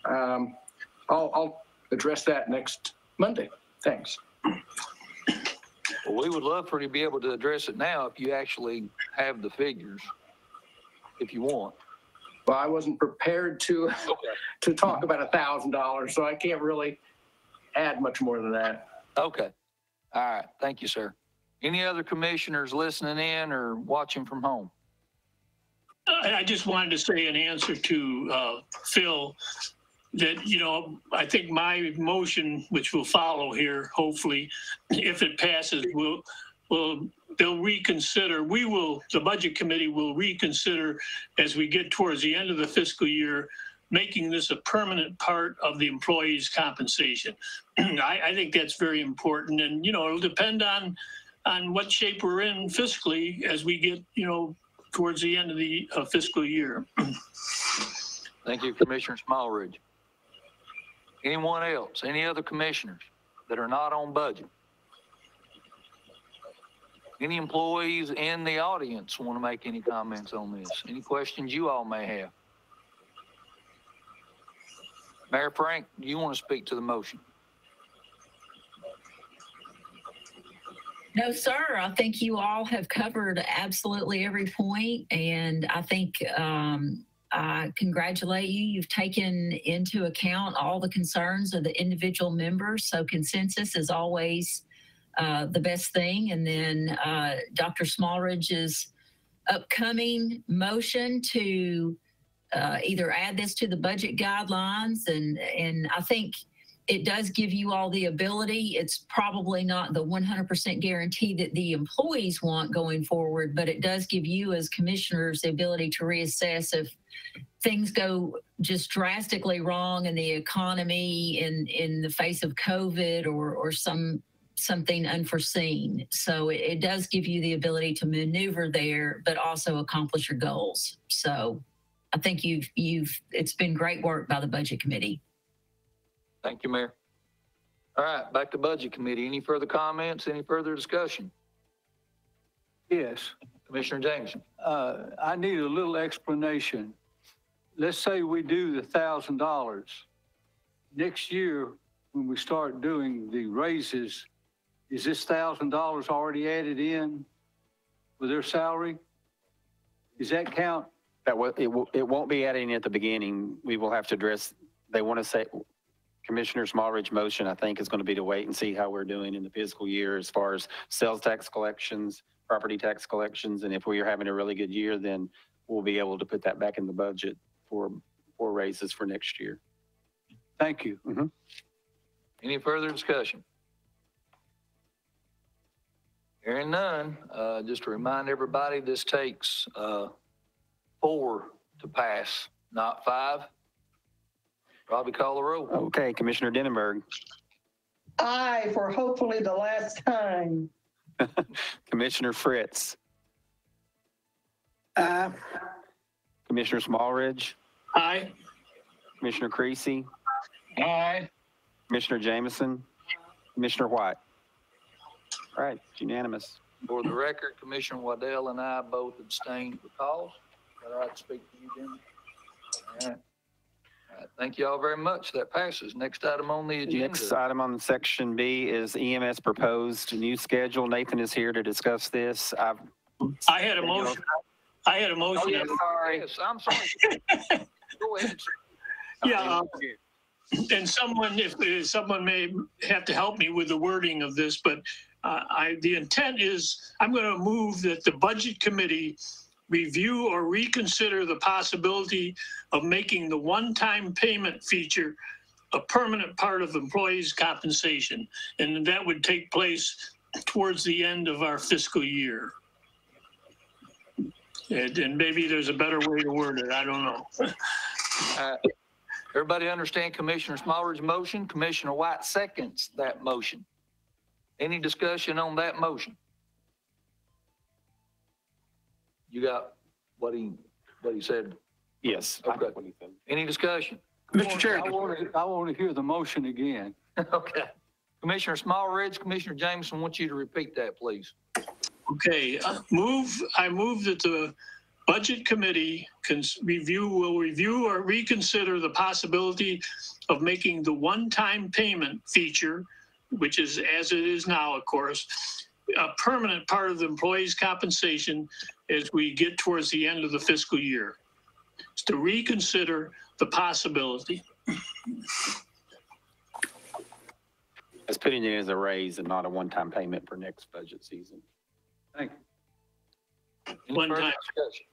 I'll address that next Monday. Thanks. Well, we would love for you to be able to address it now if you actually have the figures, if you want. Well, I wasn't prepared to talk about $1,000, so I can't really add much more than that. Okay. All right. Thank you, sir. Any other commissioners listening in or watching from home? I just wanted to say in answer to Phil that, you know, I think my motion, which will follow here, hopefully, if it passes, they'll reconsider. The budget committee will reconsider as we get towards the end of the fiscal year, making this a permanent part of the employee's compensation. I think that's very important. And, you know, it'll depend on what shape we're in fiscally as we get, you know, towards the end of the fiscal year. Thank you, Commissioner Smallridge. Anyone else? Any other commissioners that are not on budget? Any employees in the audience want to make any comments on this? Any questions you all may have? Mayor Frank, do you want to speak to the motion? No, sir. I think you all have covered absolutely every point, and I think I congratulate you. You've taken into account all the concerns of the individual members, so consensus is always the best thing. And then Dr. Smallridge's upcoming motion to either add this to the budget guidelines, and I think it does give you all the ability. It's probably not the 100% guarantee that the employees want going forward, but it does give you as commissioners the ability to reassess if things go just drastically wrong in the economy in the face of COVID or something unforeseen. So it does give you the ability to maneuver there, but also accomplish your goals. So I think it's been great work by the budget committee. Thank you, Mayor. All right, back to Budget Committee. Any further comments? Any further discussion? Yes. Commissioner Jameson. I need a little explanation. Let's say we do the $1,000. Next year, when we start doing the raises, is this $1,000 already added in with their salary? Does that count? It won't be adding at the beginning. We will have to address, they want to say, Commissioner Smallridge motion, I think, is going to be to wait and see how we're doing in the fiscal year as far as sales tax collections, property tax collections. And if we are having a really good year, then we'll be able to put that back in the budget for raises for next year. Thank you. Mm-hmm. Any further discussion? Hearing none, just to remind everybody, this takes 4 to pass, not 5. Robbie, call the roll. Okay, Commissioner Denenberg. Aye, for hopefully the last time. Commissioner Fritz. Aye. Commissioner Smallridge. Aye. Commissioner Creasy. Aye. Commissioner Jameson. Commissioner White. All right, it's unanimous. For the record, Commissioner Waddell and I both abstained for cause. Is that all right to speak to you, Jim? All right. Thank you all very much. That passes. Next item on the agenda. Next item on section B is EMS proposed new schedule. Nathan is here to discuss this. I had a motion. Oh, yeah, sorry. Yes, I'm sorry. Go ahead. Yeah. And if someone may have to help me with the wording of this, but the intent is I'm going to move that the budget committee review or reconsider the possibility of making the one-time payment feature a permanent part of employees' compensation. And that would take place towards the end of our fiscal year. And maybe there's a better way to word it. I don't know. Everybody understand Commissioner Smallridge's motion? Commissioner White seconds that motion. Any discussion on that motion? You got what he said? Yes. Okay. Any discussion? Mr. Chairman. I want to hear the motion again. Okay. Commissioner Smallridge, Commissioner Jameson, I want you to repeat that, please. Okay, I move that the Budget Committee will review or reconsider the possibility of making the one-time payment feature, which is as it is now, of course, a permanent part of the employee's compensation as we get towards the end of the fiscal year. It's to reconsider the possibility. It's putting it as a raise and not a one-time payment for next budget season. Thank you. Any One further time. discussion?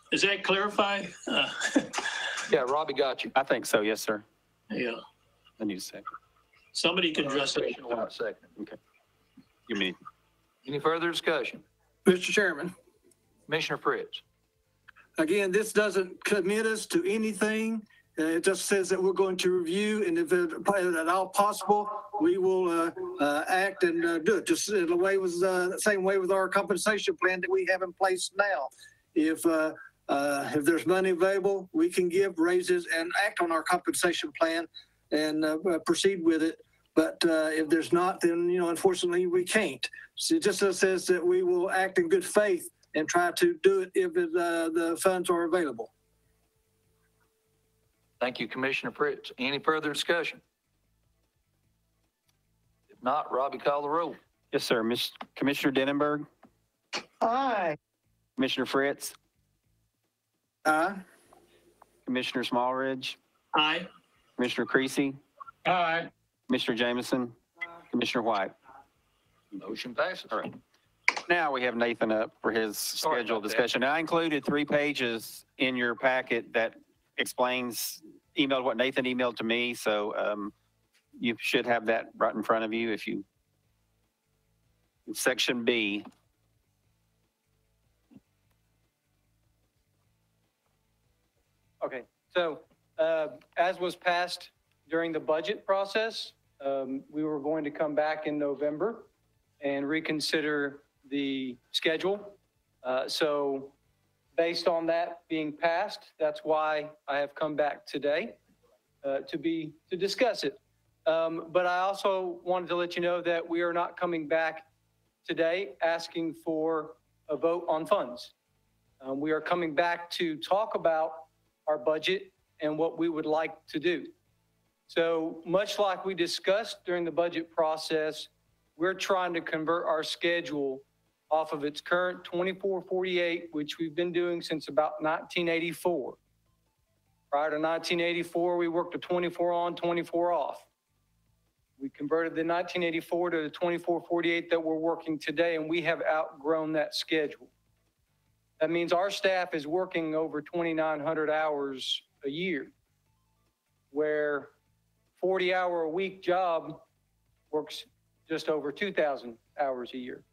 Does that clarify? Yeah, Robbie got you. I think so, yes, sir. Yeah, I need a second. somebody can address it. Commissioner White second. Okay. You mean, Any further discussion? Mr. Chairman, Commissioner Fritz. again, this doesn't commit us to anything. It just says that we're going to review, and if at all possible, we will act and do it. Just in the way was the same way with our compensation plan that we have in place now. If there's money available, we can give raises and act on our compensation plan and proceed with it. But if there's not, then unfortunately we can't. So it just says that we will act in good faith and try to do it if the funds are available. Thank you, Commissioner Fritz. Any further discussion? If not, Robbie, call the roll. yes, sir. Commissioner Denenberg, Aye. Commissioner Fritz, Aye. Commissioner Smallridge, Aye. Commissioner Creasy, Aye. Commissioner Jameson, Commissioner White. Motion passes. All right. Now we have Nathan up for his Sorry scheduled about that. discussion. I included 3 pages in your packet that explains, what Nathan emailed to me. So you should have that right in front of you if you, section B. Okay, so as was passed during the budget process, we were going to come back in November and reconsider the schedule. So based on that being passed, that's why I have come back today to discuss it. But I also wanted to let you know that we are not coming back today asking for a vote on funds. We are coming back to talk about our budget and what we would like to do. So much like we discussed during the budget process, we're trying to convert our schedule off of its current 24/48, which we've been doing since about 1984. Prior to 1984, we worked a 24 on, 24 off. We converted the 1984 to the 24/48 that we're working today, and we have outgrown that schedule. That means our staff is working over 2,900 hours a year, where 40-hour-a-week job works just over 2,000 hours a year.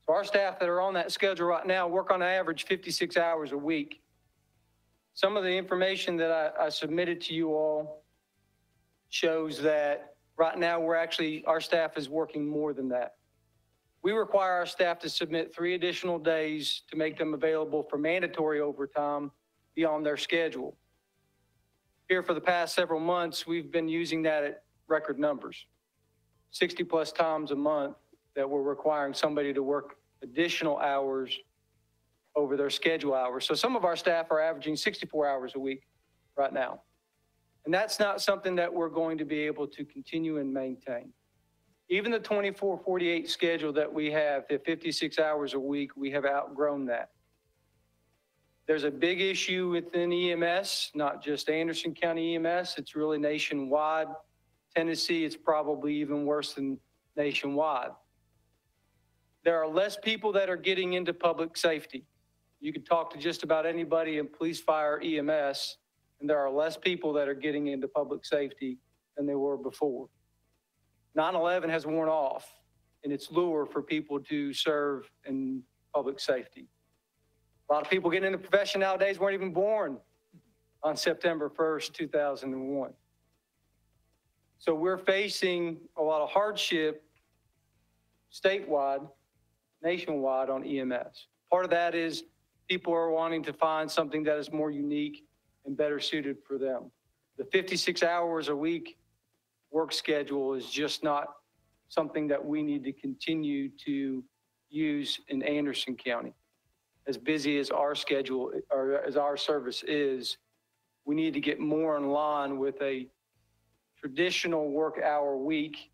So our staff that are on that schedule right now work on average 56 hours a week. Some of the information that I submitted to you all shows that right now our staff is working more than that. We require our staff to submit 3 additional days to make them available for mandatory overtime beyond their schedule. Here for the past several months, we've been using that at record numbers, 60 plus times a month that we're requiring somebody to work additional hours over their schedule hours. So some of our staff are averaging 64 hours a week right now. And that's not something that we're going to be able to continue and maintain. Even the 24/48 schedule that we have, the 56 hours a week, we have outgrown that. There's a big issue within EMS, not just Anderson County EMS, it's really nationwide. Tennessee, it's probably even worse than nationwide. There are less people that are getting into public safety. you could talk to just about anybody in police, fire, EMS, and there are less people that are getting into public safety than there were before. 9/11 has worn off in its lure for people to serve in public safety. A lot of people getting into the profession nowadays weren't even born on September 1st, 2001. So we're facing a lot of hardship statewide, nationwide on EMS. Part of that is people are wanting to find something that is more unique and better suited for them. The 56 hours a week work schedule is just not something that we need to continue to use in Anderson County. As busy as our schedule or as our service is, we need to get more in line with a traditional work hour week.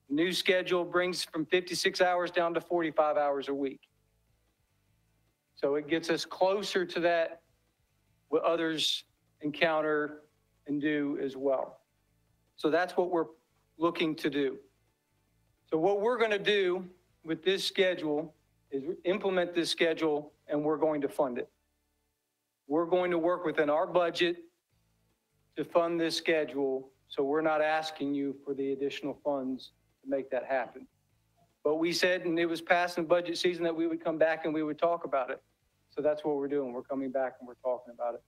New schedule brings from 56 hours down to 45 hours a week. So it gets us closer to that, what others encounter and do as well. So that's what we're looking to do. So what we're going to do with this schedule is implement this schedule, and we're going to fund it. We're going to work within our budget to fund this schedule, so we're not asking you for the additional funds to make that happen. But we said, and it was passed in budget season, that we would come back and we would talk about it. So that's what we're doing. We're coming back and we're talking about it.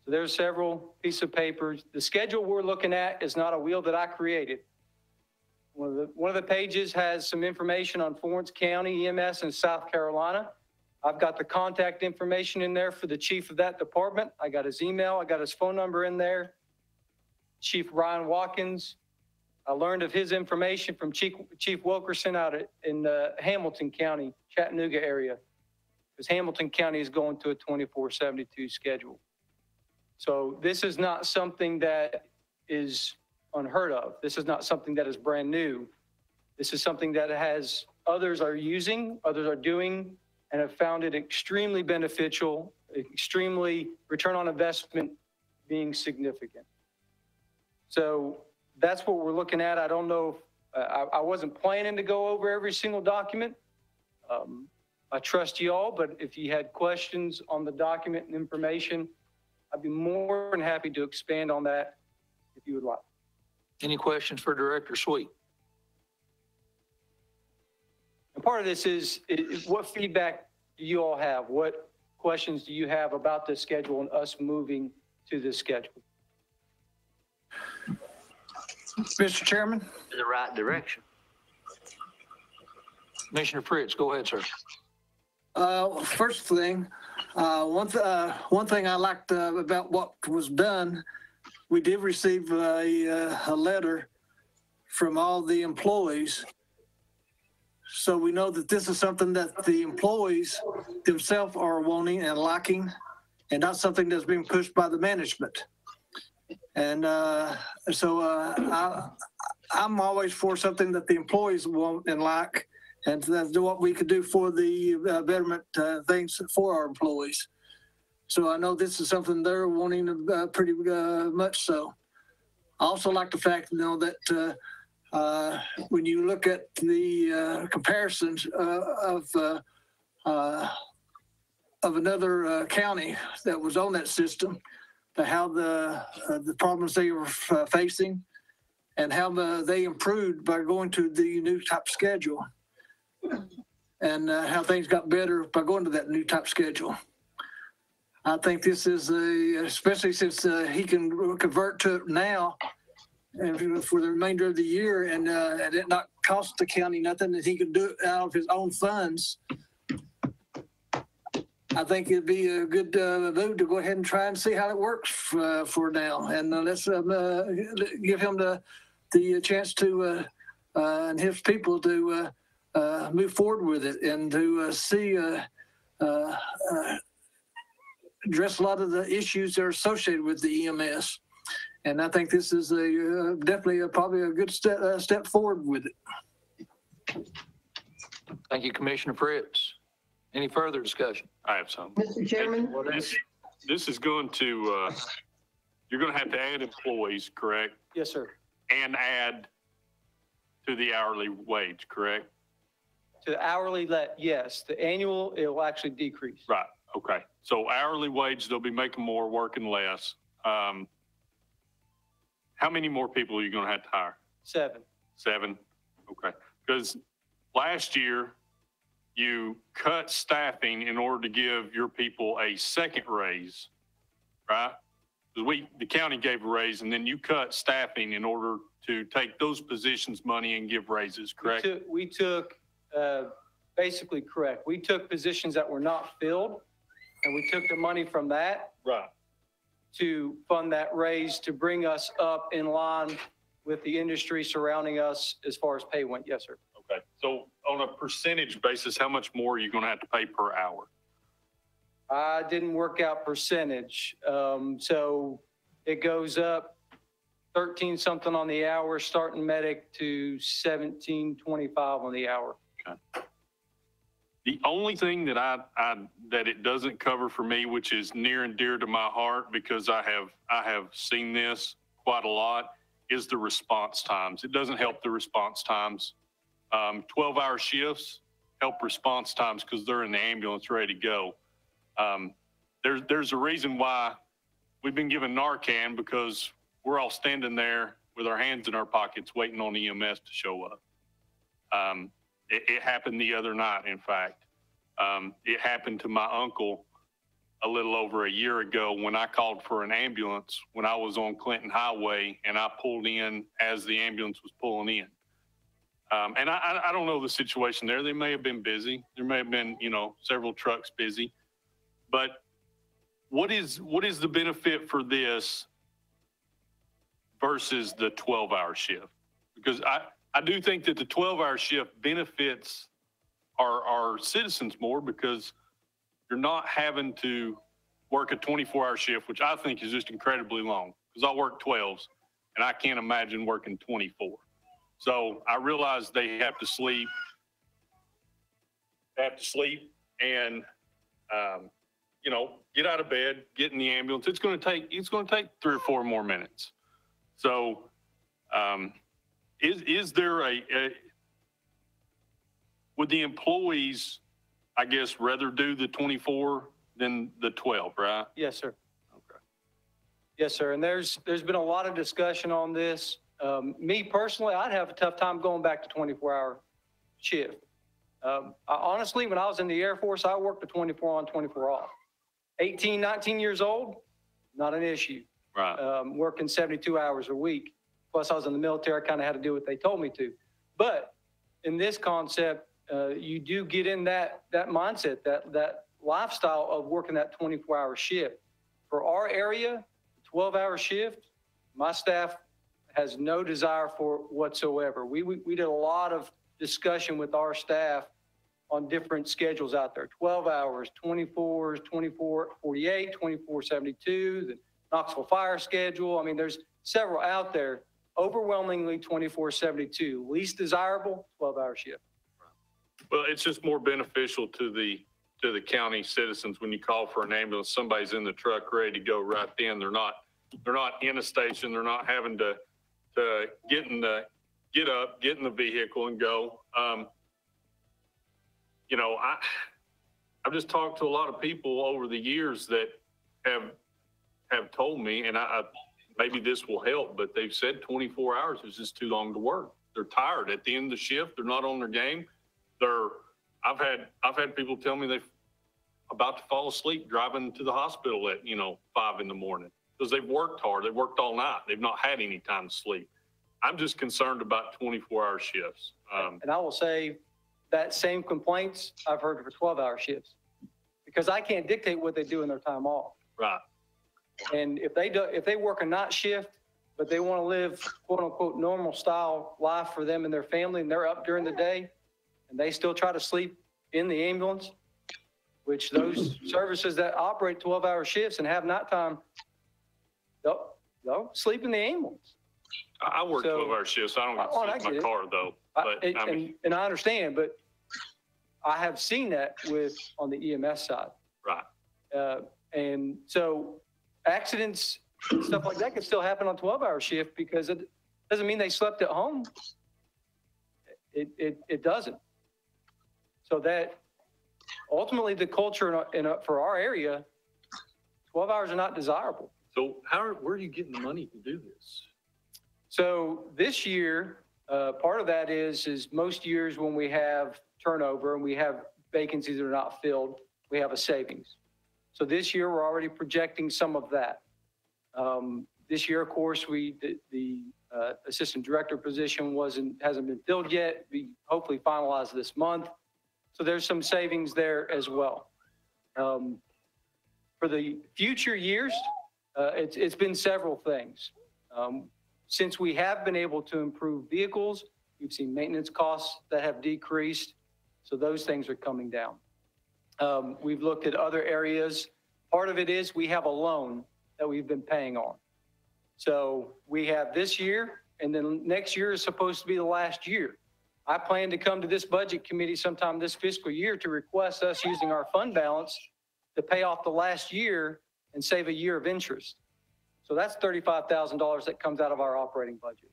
So there's several pieces of papers. The schedule we're looking at is not a wheel that I created. One of the pages has some information on Florence County EMS in South Carolina. I've got the contact information in there for the chief of that department. I got his email. I got his phone number in there. Chief Ryan Watkins. I learned of his information from Chief Wilkerson out in Hamilton County, Chattanooga area, because Hamilton County is going to a 24/72 schedule. So this is not something that is unheard of. This is not something that is brand new. This is something that others are using, others are doing, and have found it extremely beneficial, extremely return on investment being significant. So that's what we're looking at. I don't know if, I wasn't planning to go over every single document. I trust you all, but if you had questions on the document and information, I'd be more than happy to expand on that if you would like. Any questions for Director Sweet? And part of this is what feedback do you all have? What questions do you have about this schedule and us moving to this schedule? Mr. Chairman? In the right direction. Commissioner Fritz, go ahead, sir. First thing, one thing I liked about what was done, we did receive a letter from all the employees. So we know that this is something that the employees themselves are wanting and liking, and not something that's being pushed by the management. And so I'm always for something that the employees want and like, and that's what we could do for the betterment things for our employees. So I know this is something they're wanting pretty much so. I also like the fact, that when you look at the comparisons of another county that was on that system, to how the problems they were facing and how they improved by going to the new type schedule, and how things got better by going to that new type schedule. I think this is especially since he can convert to it now and for the remainder of the year, and it not cost the county nothing, that he can do it out of his own funds. I think it'd be a good move to go ahead and try and see how it works for now, and let's give him the chance to and his people to move forward with it and to see address a lot of the issues that are associated with the EMS. And I think this is definitely probably a good step forward with it. Thank you, Commissioner Fritz. Any further discussion? I have some. Mr. Chairman? This is going to, you're going to have to add employees, correct? Yes, sir. And add to the hourly wage, correct? To the hourly, yes. The annual, it will actually decrease. Right. Okay, so hourly wage, they'll be making more, working less. How many more people are you going to have to hire? 7. 7? Okay, because last year you cut staffing in order to give your people a second raise, right? The county gave a raise, and then you cut staffing in order to take those positions' money and give raises, correct? We took basically correct. We took positions that were not filled, and we took the money from that Right. to fund that raise to bring us up in line with the industry surrounding us as far as pay went. Yes, sir. Okay, so on a percentage basis, how much more are you going to have to pay per hour? I didn't work out percentage. So it goes up 13 something on the hour, starting medic to 17.25 on the hour. Okay. The only thing that that it doesn't cover for me, which is near and dear to my heart because I have seen this quite a lot, is the response times. It doesn't help the response times. 12-hour shifts help response times because they're in the ambulance ready to go. There's a reason why we've been given Narcan, because we're all standing there with our hands in our pockets waiting on EMS to show up. It happened the other night, in fact. It happened to my uncle a little over a year ago when I called for an ambulance when I was on Clinton Highway, and I pulled in as the ambulance was pulling in. And I don't know the situation there. They may have been busy. There may have been, several trucks busy. But what is the benefit for this versus the 12-hour shift? Because I do think that the 12-hour shift benefits our citizens more because you're not having to work a 24-hour shift, which I think is just incredibly long because I work 12s and I can't imagine working 24. So I realize they have to sleep. And, get out of bed, get in the ambulance. It's going to take 3 or 4 more minutes. So, is there would the employees, I guess, rather do the 24 than the 12, right? Yes, sir. Okay. Yes, sir. And there's been a lot of discussion on this. Me personally, I'd have a tough time going back to 24-hour shift. Honestly, when I was in the Air Force, I worked a 24 on, 24 off. 18, 19 years old, not an issue. Right. Working 72 hours a week. Plus, I was in the military, I kind of had to do what they told me to. But in this concept, you do get in that mindset, that lifestyle of working that 24-hour shift. For our area, 12-hour shift, my staff has no desire for whatsoever. We did a lot of discussion with our staff on different schedules out there, 12 hours, 24s, 24, 48, 24, 72, the Knoxville fire schedule. I mean, there's several out there, overwhelmingly 24, 72. Least desirable, 12-hour shift. Well, it's just more beneficial to the county citizens when you call for an ambulance, somebody's in the truck ready to go right then. They're not in a station. They're not having to get up, get in the vehicle and go. I've just talked to a lot of people over the years that have told me, and I maybe this will help, but they've said 24 hours is just too long to work. They're tired at the end of the shift. They're not on their game. I've had people tell me they're about to fall asleep driving to the hospital at 5 in the morning because they've worked hard. They've worked all night. They've not had any time to sleep. I'm just concerned about 24-hour shifts. And I will say that same complaints I've heard for 12-hour shifts because I can't dictate what they do in their time off. Right. And if they work a night shift, but they want to live quote unquote normal style life for them and their family, and they're up during the day and they still try to sleep in the ambulance, which those services that operate 12-hour shifts and have nighttime, they'll sleep in the ambulance. I work 12-hour shifts. I don't get to sleep in my car though. But and I understand, but I have seen that on the EMS side. Right. And so accidents and stuff like that can still happen on 12-hour shift because it doesn't mean they slept at home. It doesn't. So ultimately the culture for our area, 12 hours are not desirable. So where are you getting the money to do this? So this year, part of that is most years when we have turnover and we have vacancies that are not filled, we have a savings. So this year, we're already projecting some of that. This year, of course, the assistant director position hasn't been filled yet. We hopefully finalize this month. So there's some savings there as well. For the future years, it's been several things. Since we have been able to improve vehicles, we've seen maintenance costs that have decreased. So those things are coming down. We've looked at other areas. Part of it is we have a loan that we've been paying on. So we have this year, and then next year is supposed to be the last year. I plan to come to this budget committee sometime this fiscal year to request us using our fund balance to pay off the last year and save a year of interest. So that's $35,000 that comes out of our operating budget.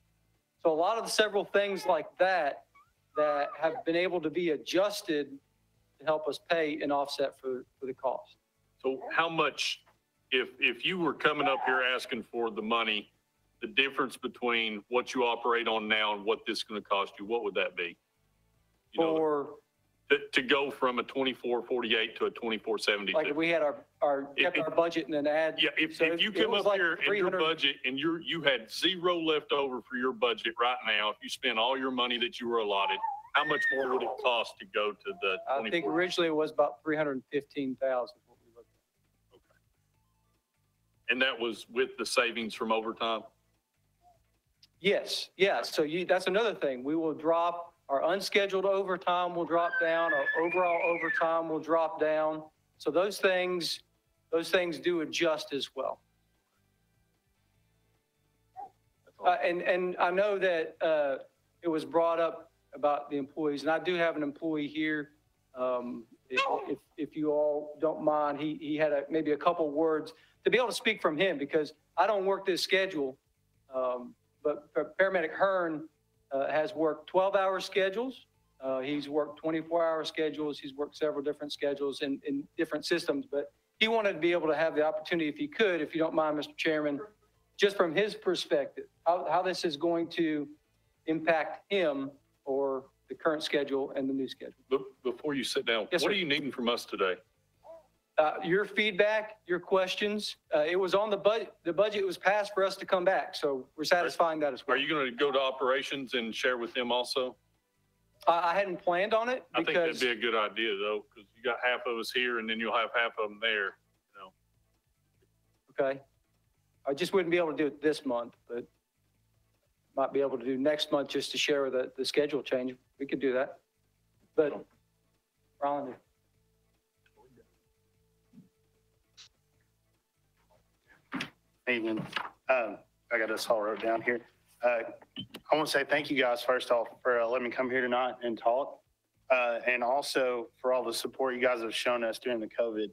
So a lot of the several things like that have been able to be adjusted to help us pay an offset for the cost. So how much, if you were coming up here asking for the money, the difference between what you operate on now and what this is going to cost you, what would that be? To go from a 2448 to a 2472. Like if we had kept our budget and then add. Yeah, if you come up here and your budget and you had zero left over for your budget right now, if you spent all your money that you were allotted, how much more would it cost to go to the 24? I think originally it was about 315,000. And that was with the savings from overtime? Yes. So that's another thing. We will drop our unscheduled overtime will drop down. Our overall overtime will drop down. So those things do adjust as well. And I know that it was brought up about the employees, and I do have an employee here. If you all don't mind, he had maybe a couple words to be able to speak from him, because I don't work this schedule, but Paramedic Hearn has worked 12-hour schedules. He's worked 24-hour schedules. He's worked several different schedules in different systems, but he wanted to be able to have the opportunity, if he could, if you don't mind, Mr. Chairman, just from his perspective, how this is going to impact him or the current schedule and the new schedule. Before you sit down, Yes, what sir. are you needing from us today? Your feedback, your questions. It was on the budget. The budget was passed for us to come back, so we're satisfying that as well. Are you going to go to operations and share with them also? I hadn't planned on it I think because that'd be a good idea, though, because you got half of us here and then you'll have half of them there. okay. I just wouldn't be able to do it this month, but might be able to do next month just to share the schedule change. We could do that. But Ron, Evening. I got this all wrote down here. I want to say thank you guys first off for letting me come here tonight and talk. And also for all the support you guys have shown us during the COVID.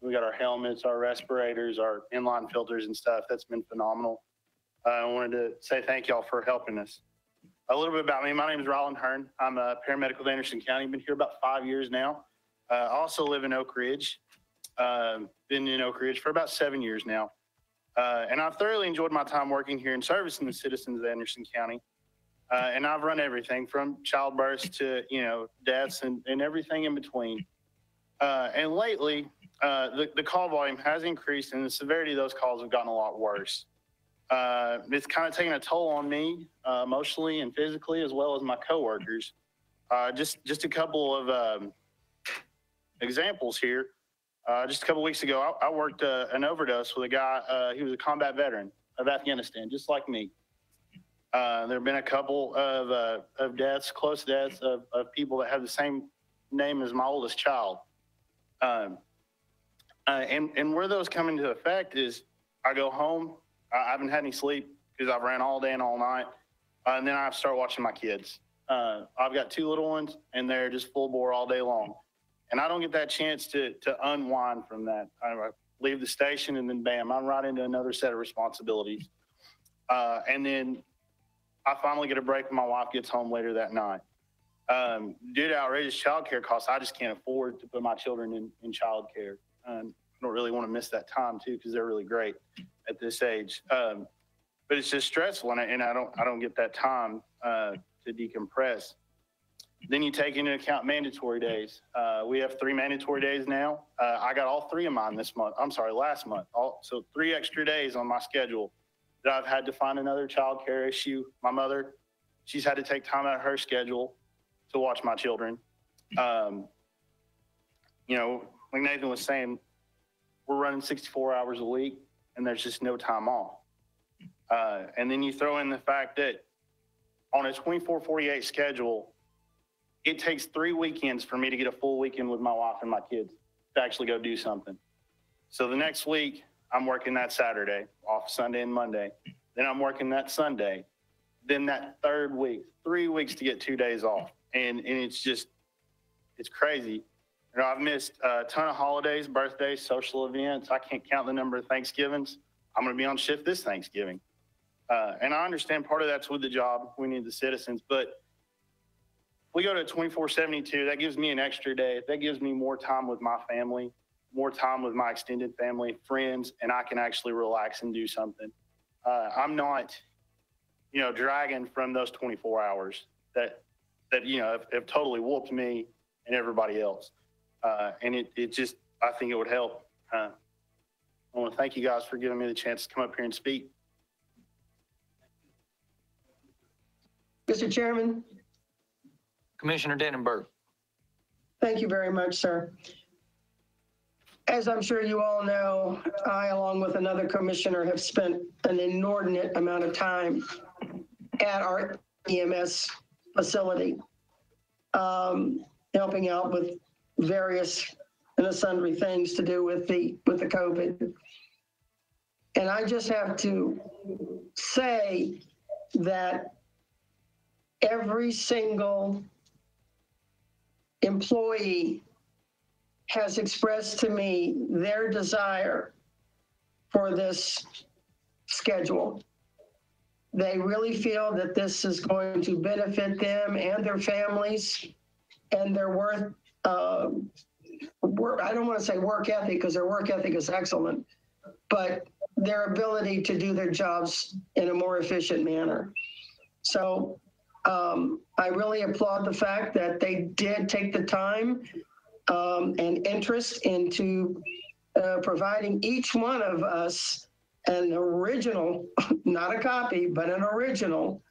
We got our helmets, our respirators, our inline filters and stuff. That's been phenomenal. I wanted to say thank y'all for helping us. A little bit about me. My name is Roland Hearn. I'm a paramedic with Anderson County. Been here about 5 years now. I also live in Oak Ridge. Been in Oak Ridge for about 7 years now. And I've thoroughly enjoyed my time working here and servicing the citizens of Anderson County. And I've run everything from childbirths to, deaths and everything in between. And lately, the call volume has increased and the severity of those calls have gotten a lot worse. It's kind of taking a toll on me emotionally and physically, as well as my coworkers. Just a couple of examples here. Just a couple weeks ago, I worked an overdose with a guy. He was a combat veteran of Afghanistan, just like me. There have been a couple of deaths, close deaths of people that have the same name as my oldest child. And where those come into effect is I go home, I haven't had any sleep because I've ran all day and all night. And then I start watching my kids. I've got 2 little ones and they're just full bore all day long. And I don't get that chance to unwind from that. I leave the station and then bam, I'm right into another set of responsibilities. And then I finally get a break when my wife gets home later that night. Due to outrageous childcare costs, I just can't afford to put my children in childcare. I don't really want to miss that time too, because they're really great at this age. But it's just stressful, and I don't get that time to decompress. Then you take into account mandatory days. We have 3 mandatory days now. I got all 3 of mine this month. I'm sorry, last month. So 3 extra days on my schedule that I've had to find another childcare issue. My mother, she's had to take time out of her schedule to watch my children. You know, like Nathan was saying, we're running 64 hours a week and there's just no time off. And then you throw in the fact that on a 24/48 schedule, it takes 3 weekends for me to get a full weekend with my wife and my kids to actually go do something. So the next week, I'm working that Saturday, off Sunday and Monday. Then I'm working that Sunday. Then that 3rd week, 3 weeks to get 2 days off. And it's just, it's crazy. You know, I've missed a ton of holidays, birthdays, social events. I can't count the number of Thanksgivings. I'm going to be on shift this Thanksgiving. And I understand part of that's with the job. We need the citizens, but we go to 24/72, that gives me an extra day. That gives me more time with my family, more time with my extended family, friends, and I can actually relax and do something. I'm not, you know, dragging from those 24 hours that you know, have totally whooped me and everybody else. And it just, I think it would help. I want to thank you guys for giving me the chance to come up here and speak. Mr. Chairman. Commissioner Denenberg. Thank you very much, sir. As I'm sure you all know, I, along with another commissioner, have spent an inordinate amount of time at our EMS facility, helping out with various and sundry things to do with the COVID. And I just have to say that every single employee has expressed to me their desire for this schedule. They really feel that this is going to benefit them and their families and their work. I don't want to say work ethic, because their work ethic is excellent, but their ability to do their jobs in a more efficient manner. So I really applaud the fact that they did take the time and interest into providing each one of us an original, not a copy, but an original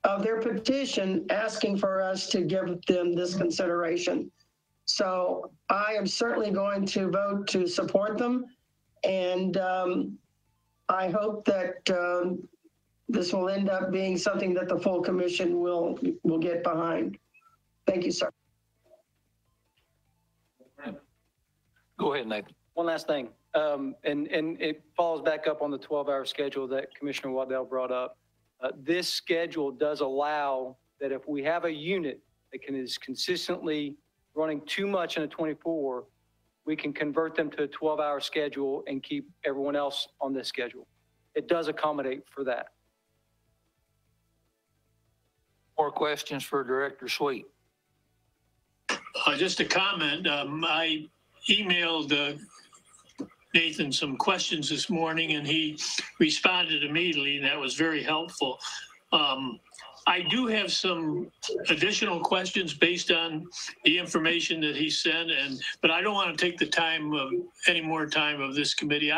of their petition asking for us to give them this consideration. So I am certainly going to vote to support them. And I hope that this will end up being something that the full commission will get behind. Thank you, sir. Go ahead, Nathan. One last thing, and it follows back up on the 12-hour schedule that Commissioner Waddell brought up. This schedule does allow that if we have a unit that is consistently running too much in a 24, we can convert them to a 12-hour schedule and keep everyone else on this schedule. It does accommodate for that. More questions for Director Sweet? Just a comment. I emailed Nathan some questions this morning, and he responded immediately, and that was very helpful. I do have some additional questions based on the information that he sent, but I don't want to take the time of any more time of this committee.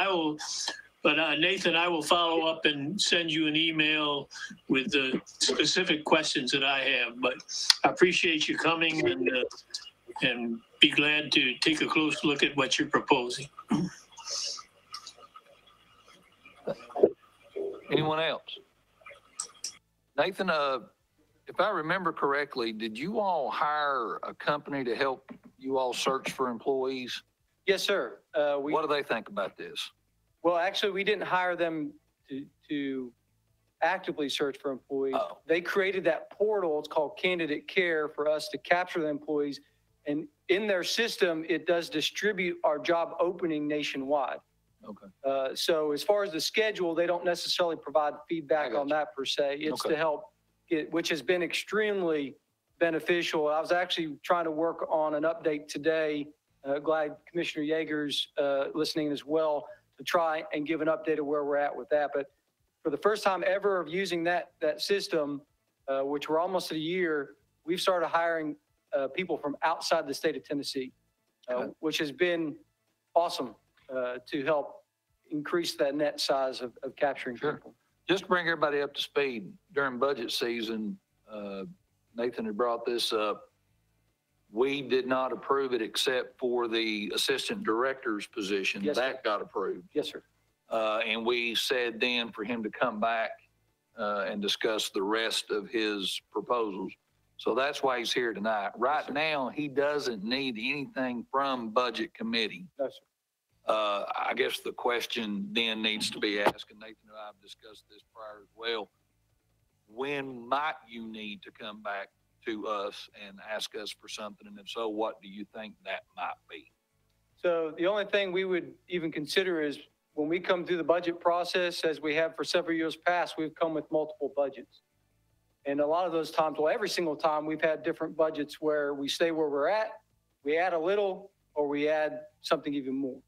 Nathan, I will follow up and send you an email with the specific questions that I have. But I appreciate you coming and be glad to take a close look at what you're proposing. Anyone else? Nathan, if I remember correctly, did you all hire a company to help you all search for employees? Yes, sir. What do they think about this? Well, actually, we didn't hire them to actively search for employees. Oh. They created that portal. It's called Candidate Care for us to capture the employees. And in their system, it does distribute our job opening nationwide. Okay. So as far as the schedule, they don't necessarily provide feedback on that per se. It's to help, which has been extremely beneficial. I was actually trying to work on an update today. Glad Commissioner Yeager's listening as well, to try and give an update of where we're at with that. But for the first time ever of using that system, which we're almost at a year, we've started hiring people from outside the state of Tennessee, which has been awesome to help increase that net size of capturing people. Just to bring everybody up to speed, during budget season, Nathan had brought this up. We did not approve it except for the assistant director's position. Yes, that got approved. Yes, sir. And we said then for him to come back and discuss the rest of his proposals. So that's why he's here tonight. Right now, he doesn't need anything from Budget Committee. No, sir. I guess the question then needs to be asked, and Nathan and I have discussed this prior as well. When might you need to come back to us and ask us for something? And if so, what do you think that might be? So the only thing we would even consider is when we come through the budget process, as we have for several years past, we've come with multiple budgets. And a lot of those times, well, every single time we've had different budgets where we stay where we're at, we add a little, or we add something even more.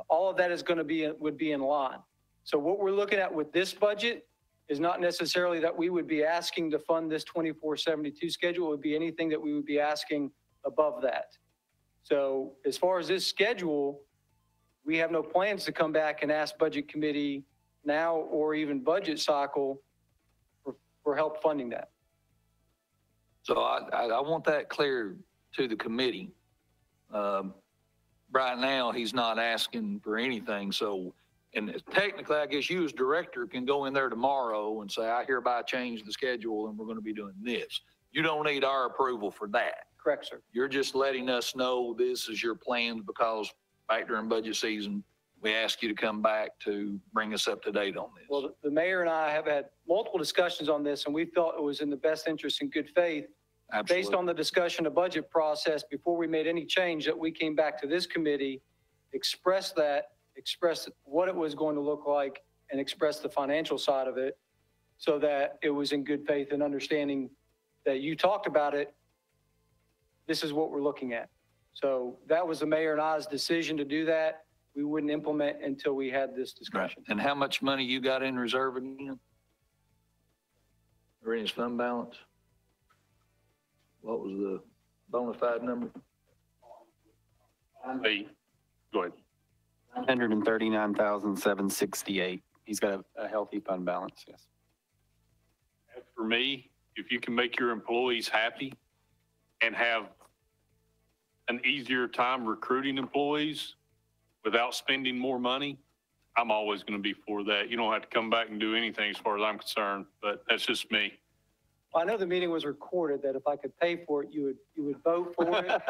All of that is going to would be in line. So what we're looking at with this budget is not necessarily that we would be asking to fund this 2472 schedule. It would be anything that we would be asking above that. So as far as this schedule, we have no plans to come back and ask Budget Committee now or even budget cycle for help funding that. So I want that clear to the committee. Right now, he's not asking for anything. So, and technically, I guess you as director can go in there tomorrow and say, I hereby change the schedule and we're going to be doing this. You don't need our approval for that. Correct, sir. You're just letting us know this is your plans because back during budget season, we asked you to come back to bring us up to date on this. Well, the mayor and I have had multiple discussions on this, and we felt it was in the best interest and good faith. Absolutely. Based on the discussion of budget process, before we made any change, that we came back to this committee, expressed what it was going to look like, and expressed the financial side of it, so that it was in good faith and understanding that you talked about it. This is what we're looking at. So that was the mayor and I's decision to do that. We wouldn't implement until we had this discussion. Right. And how much money you got in reserve again? Or in his fund balance? What was the bona fide number? Hey, go ahead. 139,768. He's got a healthy fund balance, yes. As for me, if you can make your employees happy and have an easier time recruiting employees without spending more money, I'm always going to be for that. You don't have to come back and do anything as far as I'm concerned, but that's just me. I know the meeting was recorded, that if I could pay for it, you would vote for it.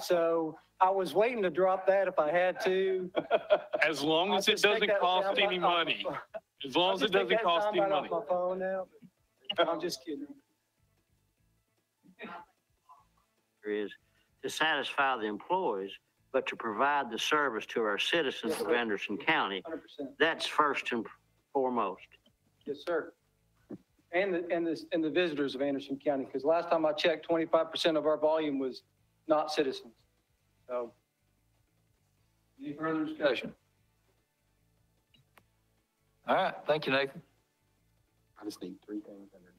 So I was waiting to drop that if I had to. As long as it doesn't cost any money. As long as it doesn't cost any money. Off my phone now. I'm just kidding. Is to satisfy the employees, but to provide the service to our citizens of Anderson County. 100%. That's first and foremost. Yes, sir. And the visitors of Anderson County, because last time I checked, 25% of our volume was not citizens. So. Any further discussion? All right, thank you, Nathan. I just need 3 things under.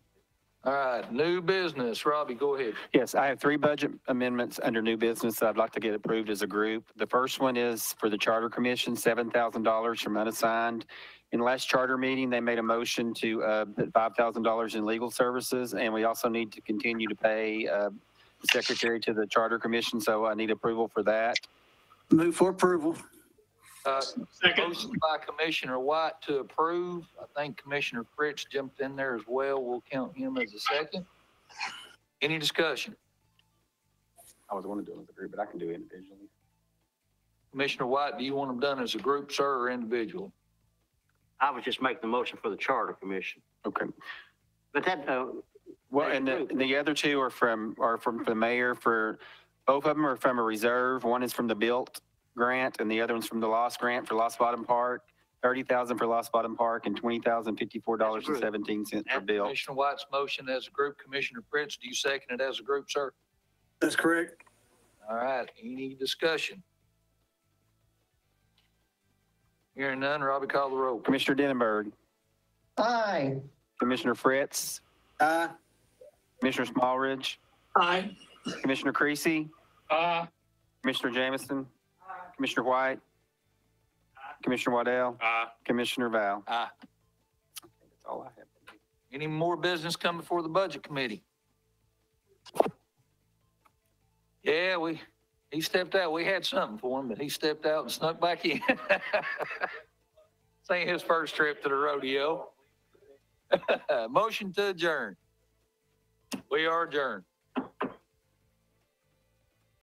All right, new business. Robbie, go ahead. Yes, I have 3 budget amendments under new business that I'd like to get approved as a group. The first one is for the Charter Commission, $7,000 from unassigned. In the last charter meeting, they made a motion to put $5,000 in legal services, and we also need to continue to pay the secretary to the Charter Commission, so I need approval for that. Move for approval. Motion by Commissioner White to approve. I think Commissioner Fritz jumped in there as well. We'll count him as a second. Any discussion? I was going to do it as a group, but I can do it individually. Commissioner White, do you want them done as a group, sir, or individually? I was just making the motion for the Charter Commission. Okay. But that, well, and the other 2 are from the mayor. For both of them are from a reserve. One is from the built grant, and the other one's from the lost grant for Lost Bottom Park. $30,000 for Lost Bottom Park, and $20,054.17 for Bill. Commissioner White's motion as a group. Commissioner Fritz, do you second it as a group, sir? That's correct. All right, any discussion? Hearing none, Robbie, call the roll. Commissioner Denenberg, Aye. Commissioner Fritz, Aye. Commissioner Smallridge, Aye. Commissioner Creasy, Commissioner Jameson, Commissioner White, Commissioner Waddell, Commissioner Val. Aye. That's all I have. Any more business come before the budget committee? Yeah, he stepped out. We had something for him, but he stepped out and snuck back in. This ain't his first trip to the rodeo. Motion to adjourn. We are adjourned.